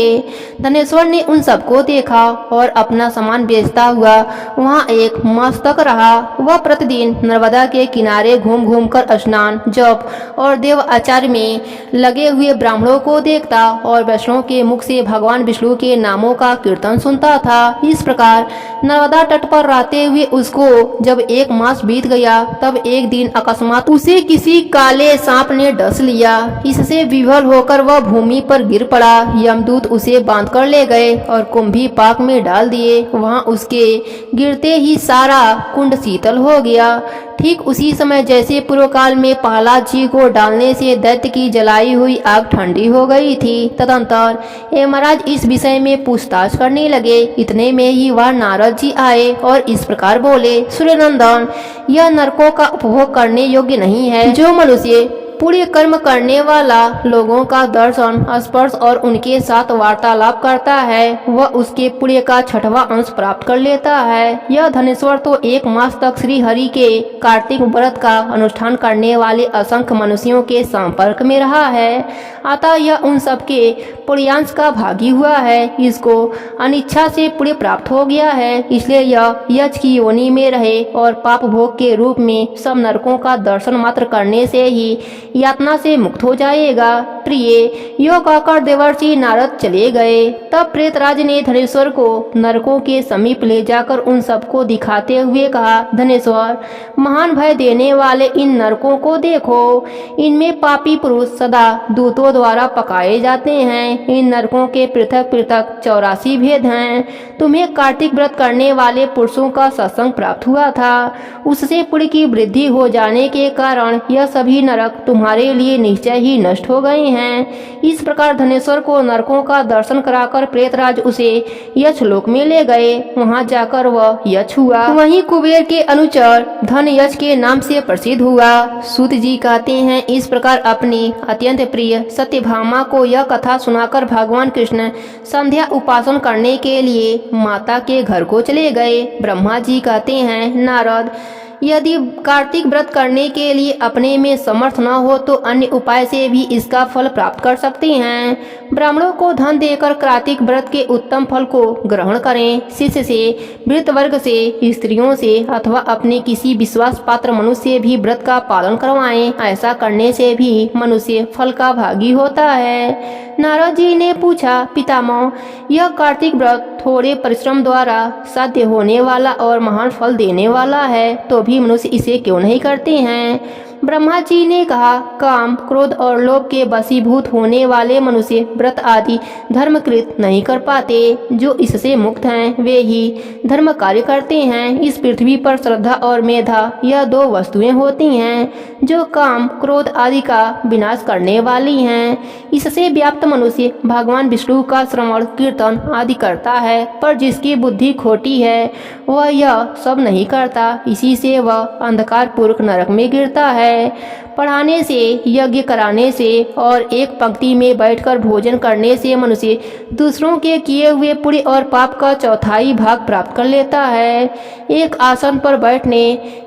धनेश्वर ने उन सबको देखा और अपना सामान बेचता हुआ वहां एक मास तक रहा। वह प्रतिदिन नर्मदा के किनारे घूम घूम कर स्नान, जप और देव आचार्य में लगे हुए ब्राह्मणों को देखता और वैष्णव के मुख से भगवान विष्णु के नामों का कीर्तन सुनता था। इस प्रकार नर्मदा तट पर रहते हुए उसको जब एक मास बीत गया, तब एक दिन अकस्मात उसे किसी काले सांप ने डस लिया। इससे विवल होकर वह भूमि पर गिर पड़ा। यमदूत उसे बांध कर ले गए और कुंभी पाक में डाल दिए। वहां उसके गिरते ही सारा कुंड शीतल हो गया। ठीक उसी समय जैसे पूर्व काल में प्रहलाद जी को डालने से दैत्य की जलाई हुई आग ठंडी हो गई थी। तदंतर यमराज इस विषय में पूछताछ करने लगे। इतने में ही वह नारद जी आए और इस प्रकार बोले, सूर्यनंदन, यह नरकों का उपभोग करने योग्य नहीं है। जो मनुष्य पुण्य कर्म करने वाला लोगों का दर्शन, स्पर्श और उनके साथ वार्तालाप करता है, वह उसके पुण्य का 6वां अंश प्राप्त कर लेता है। यह धनेश्वर तो एक मास तक श्री हरि के कार्तिक व्रत का अनुष्ठान करने वाले असंख्य मनुष्यों के संपर्क में रहा है, अतः यह उन सबके पुण्यांश का भागी हुआ है। इसको अनिच्छा से पुण्य प्राप्त हो गया है, इसलिए यह यज की योनि में रहे और पाप भोग के रूप में सब नरकों का दर्शन मात्र करने से ही यातना से मुक्त हो जाएगा। प्रिय, यो कहकर देवर्षि नारद चले गए। तब प्रेतराज ने धनेश्वर को नरकों के समीप ले जाकर उन सबको दिखाते हुए कहा, धनेश्वर, महान भय देने वाले इन नरकों को देखो। इनमें पापी पुरुष सदा दूतों द्वारा पकाए जाते हैं। इन नरकों के पृथक पृथक 84 भेद हैं। तुम्हें कार्तिक व्रत करने वाले पुरुषों का सत्संग प्राप्त हुआ था, उससे पुण्य की वृद्धि हो जाने के कारण यह सभी नरक तुम्हारे लिए निश्चय ही नष्ट हो गए हैं। इस प्रकार धनेश्वर को नरकों का दर्शन कराकर प्रेतराज उसे यक्षलोक में ले गए। वहां जाकर वह यक्ष हुआ। वहीं कुबेर के अनुचर धन यक्ष के नाम से प्रसिद्ध हुआ। सूत जी कहते हैं, इस प्रकार अपनी अत्यंत प्रिय सत्यभामा को यह कथा सुनाकर भगवान कृष्ण संध्या उपासन करने के लिए माता के घर को चले गए। ब्रह्मा जी कहते हैं, नारद, यदि कार्तिक व्रत करने के लिए अपने में समर्थ न हो तो अन्य उपाय से भी इसका फल प्राप्त कर सकते हैं। ब्राह्मणों को धन देकर कार्तिक व्रत के उत्तम फल को ग्रहण करें। शिष्य से, वृत्त वर्ग से, स्त्रियों से अथवा अपने किसी विश्वास पात्र मनुष्य से भी व्रत का पालन करवाएं। ऐसा करने से भी मनुष्य फल का भागी होता है। नारद जी ने पूछा, पितामह, यह कार्तिक व्रत थोड़े परिश्रम द्वारा साध्य होने वाला और महान फल देने वाला है, तो भी मनुष्य इसे क्यों नहीं करते हैं? ब्रह्मा जी ने कहा, काम, क्रोध और लोभ के वशीभूत होने वाले मनुष्य व्रत आदि धर्मकृत नहीं कर पाते। जो इससे मुक्त हैं वे ही धर्म कार्य करते हैं। इस पृथ्वी पर श्रद्धा और मेधा यह दो वस्तुएं होती हैं जो काम, क्रोध आदि का विनाश करने वाली हैं। इससे व्याप्त मनुष्य भगवान विष्णु का श्रवण, कीर्तन आदि करता है, पर जिसकी बुद्धि खोटी है वह यह सब नहीं करता। इसी से वह अंधकार पूर्वक नरक में गिरता है। पढ़ाने से, यज्ञ कराने से और एक पंक्ति में बैठकर भोजन करने से मनुष्य दूसरों के किए हुए पुण्य और पाप का चौथाई भाग प्राप्त कर लेता है। एक आसन पर बैठने,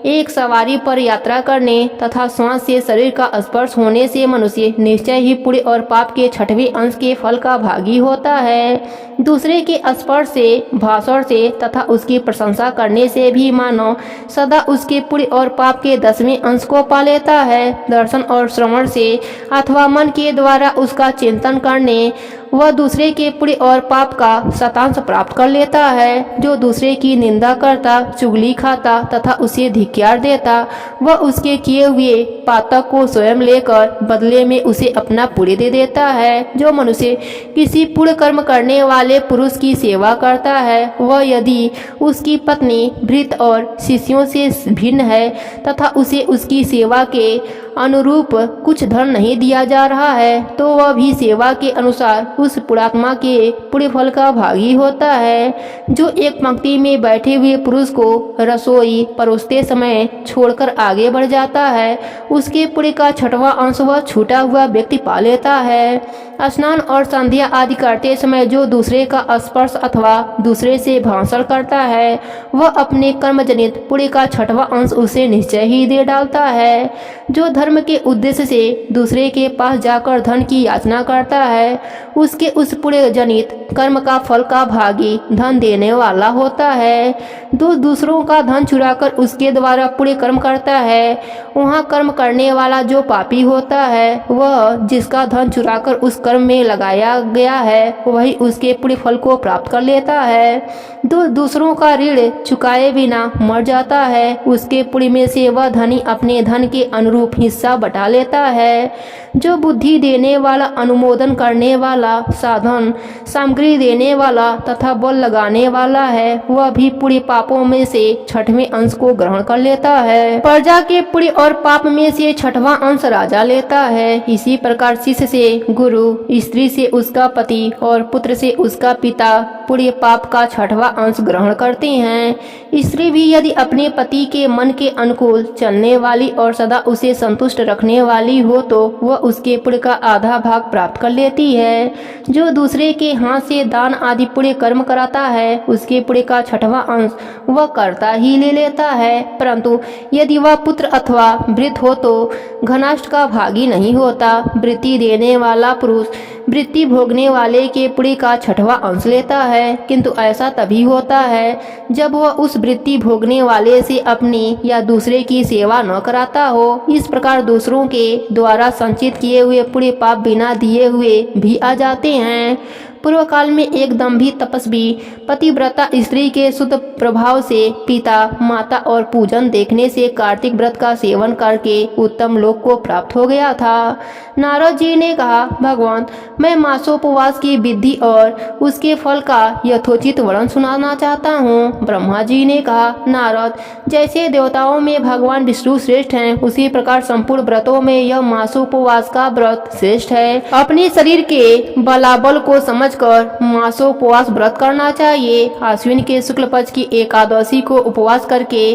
एक सवारी पर यात्रा करने तथा श्वास से शरीर का स्पर्श होने से मनुष्य निश्चय ही पुण्य और पाप के छठवें अंश के फल का भागी होता है। दूसरे के स्पर्श से, भाषण से तथा उसकी प्रशंसा करने से भी मानव सदा उसके पुण्य और पाप के 10वें अंश को पा लेता है। दर्शन और श्रवण से अथवा मन के द्वारा उसका चिंतन करने वह दूसरे के पुण्य और पाप का शतांश प्राप्त कर लेता है। जो दूसरे की निंदा करता, चुगली खाता तथा उसे धिक्कार देता, वह उसके किए हुए पातक को स्वयं लेकर बदले में उसे अपना पुण्य दे देता है। जो मनुष्य किसी पुण्य कर्म करने वाले पुरुष की सेवा करता है, वह यदि उसकी पत्नी, भृत्य और शिष्यों से भिन्न है तथा उसे उसकी सेवा के अनुरूप कुछ धन नहीं दिया जा रहा है, तो वह भी सेवा के अनुसार उस पुण्यात्मा के पुण्य फल का भागी होता है। जो एक पंक्ति में बैठे हुए पुरुष को रसोई परोसते समय छोड़कर आगे बढ़ जाता है, उसके पुण्य का 6वां अंश वह छूटा हुआ व्यक्ति पा लेता है। स्नान और संध्या आदि करते समय जो दूसरे का स्पर्श अथवा दूसरे से भाषण करता है, वह अपने कर्मजनित पुण्य का 6वां अंश उसे निश्चय ही दे डालता है। जो धर्म के उद्देश्य से दूसरे के पास जाकर धन की याचना करता है, उसके उस पुण्य जनित कर्म का फल का भागी धन देने वाला होता है। जो दूसरों का धन चुराकर उसके द्वारा पुण्य कर्म करता है, वहाँ कर्म करने वाला जो पापी होता है, वह जिसका धन चुराकर उस कर्म में लगाया गया है, वही उसके पुण्य फल को प्राप्त कर लेता है। जो दूसरों का ऋण चुकाए बिना मर जाता है, उसके पुण्य में से वह धनी अपने धन के अनुरूप हिस्सा बटा लेता है। जो बुद्धि देने वाला, अनुमोदन करने वाला, साधन सामग्री देने वाला तथा बल लगाने वाला है, वह भी पुण्य पापों में से 6वें अंश को ग्रहण कर लेता है। प्रजा के पुण्य और पाप में से 6वां अंश राजा लेता है। इसी प्रकार शिष्य से गुरु, स्त्री से उसका पति और पुत्र से उसका पिता पुण्य पाप का 6वां अंश ग्रहण करते हैं। स्त्री भी यदि अपने पति के मन के अनुकूल चलने वाली और सदा उसे संतुष्ट रखने वाली हो, तो वह उसके पुण्य का आधा भाग प्राप्त कर लेती है। जो दूसरे के हाथ से दान आदि पुण्य कर्म कराता है, उसके पुण्य का 6वां अंश वह करता ही ले लेता है। परंतु यदि वह पुत्र अथवा वृद्ध हो तो घनाष्ट का भागी नहीं होता। वृत्ति देने वाला पुरुष वृत्ति भोगने वाले के पुण्य का 6वां अंश लेता है, किंतु ऐसा तभी होता है जब वह उस वृत्ति भोगने वाले से अपनी या दूसरे की सेवा न कराता हो। इस प्रकार दूसरों के द्वारा संचित किए हुए पुण्य पाप बिना दिए हुए भी आ जाते हैं। पूर्व काल में एक दम्भी तपस्वी पतिव्रता स्त्री के शुद्ध प्रभाव से पिता माता और पूजन देखने से कार्तिक व्रत का सेवन करके उत्तम लोक को प्राप्त हो गया था। नारद जी ने कहा, भगवान, मैं मासोपवास की विधि और उसके फल का यथोचित वर्णन सुनाना चाहता हूँ। ब्रह्मा जी ने कहा, नारद, जैसे देवताओं में भगवान विष्णु श्रेष्ठ हैं, उसी प्रकार संपूर्ण व्रतों में यह मासोपवास का व्रत श्रेष्ठ है। अपने शरीर के बलाबल को समझकर मासोपवास व्रत करना चाहिए। आश्विन के शुक्ल पक्ष की एकादशी को उपवास करके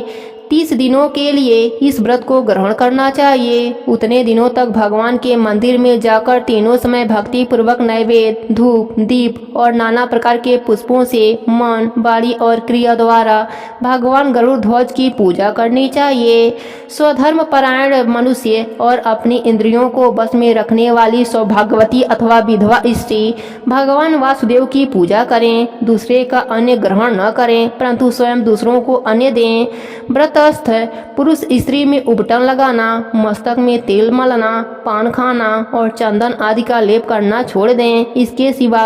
30 दिनों के लिए इस व्रत को ग्रहण करना चाहिए। उतने दिनों तक भगवान के मंदिर में जाकर तीनों समय भक्ति पूर्वक नैवेद्य, धूप, दीप और नाना प्रकार के पुष्पों से मन, वाणी और क्रिया द्वारा भगवान गरुड़ ध्वज की पूजा करनी चाहिए। स्वधर्म परायण मनुष्य और अपनी इंद्रियों को बस में रखने वाली सौभाग्यवती अथवा विधवा स्त्री भगवान वासुदेव की पूजा करें। दूसरे का अन्न ग्रहण न करें, परंतु स्वयं दूसरों को अन्न दें। व्रत पुरुष स्त्री में उबटन लगाना, मस्तक में तेल मलना, पान खाना और चंदन आदि का लेप करना छोड़ दें। इसके सिवा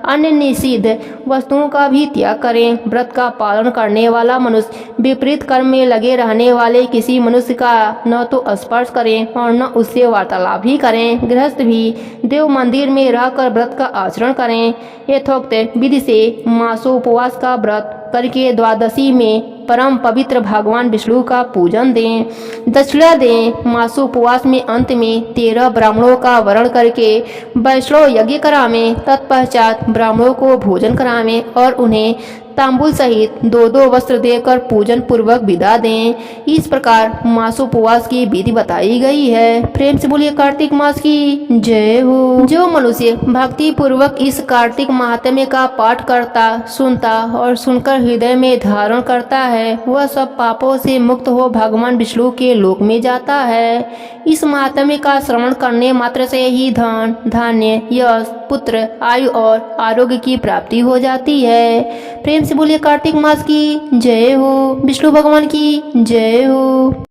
अन्य निषिद्ध वस्तुओं का भी त्याग करें। व्रत का पालन करने वाला मनुष्य विपरीत कर्म में लगे रहने वाले किसी मनुष्य का न तो स्पर्श करें और न उससे वार्तालाप भी करें। गृहस्थ भी देव मंदिर में रहकर व्रत का आचरण करें। यथोक्त विधि से मासोपवास का व्रत करके द्वादशी में परम पवित्र भगवान विष्णु का पूजन दें, दक्षिणा दें। मासोपवास में अंत में 13 ब्राह्मणों का वरण करके वैष्णव यज्ञ करावें। तत्पश्चात ब्राह्मणों को भोजन करावें और उन्हें तांबुल सहित 2-2 वस्त्र देकर पूजन पूर्वक विदा दें। इस प्रकार मासोपवास की विधि बताई गई है। प्रेम से बोलिए कार्तिक मास की जय हो। जो मनुष्य भक्ति पूर्वक इस कार्तिक महात्म्य का पाठ करता, सुनता और सुनकर हृदय में धारण करता है, वह सब पापों से मुक्त हो भगवान विष्णु के लोक में जाता है। इस महात्म्य का श्रवण करने मात्र से ही धन, धान्य, यश, पुत्र, आयु और आरोग्य की प्राप्ति हो जाती है। प्रेम से बोलिए कार्तिक मास की जय हो। विष्णु भगवान की जय हो।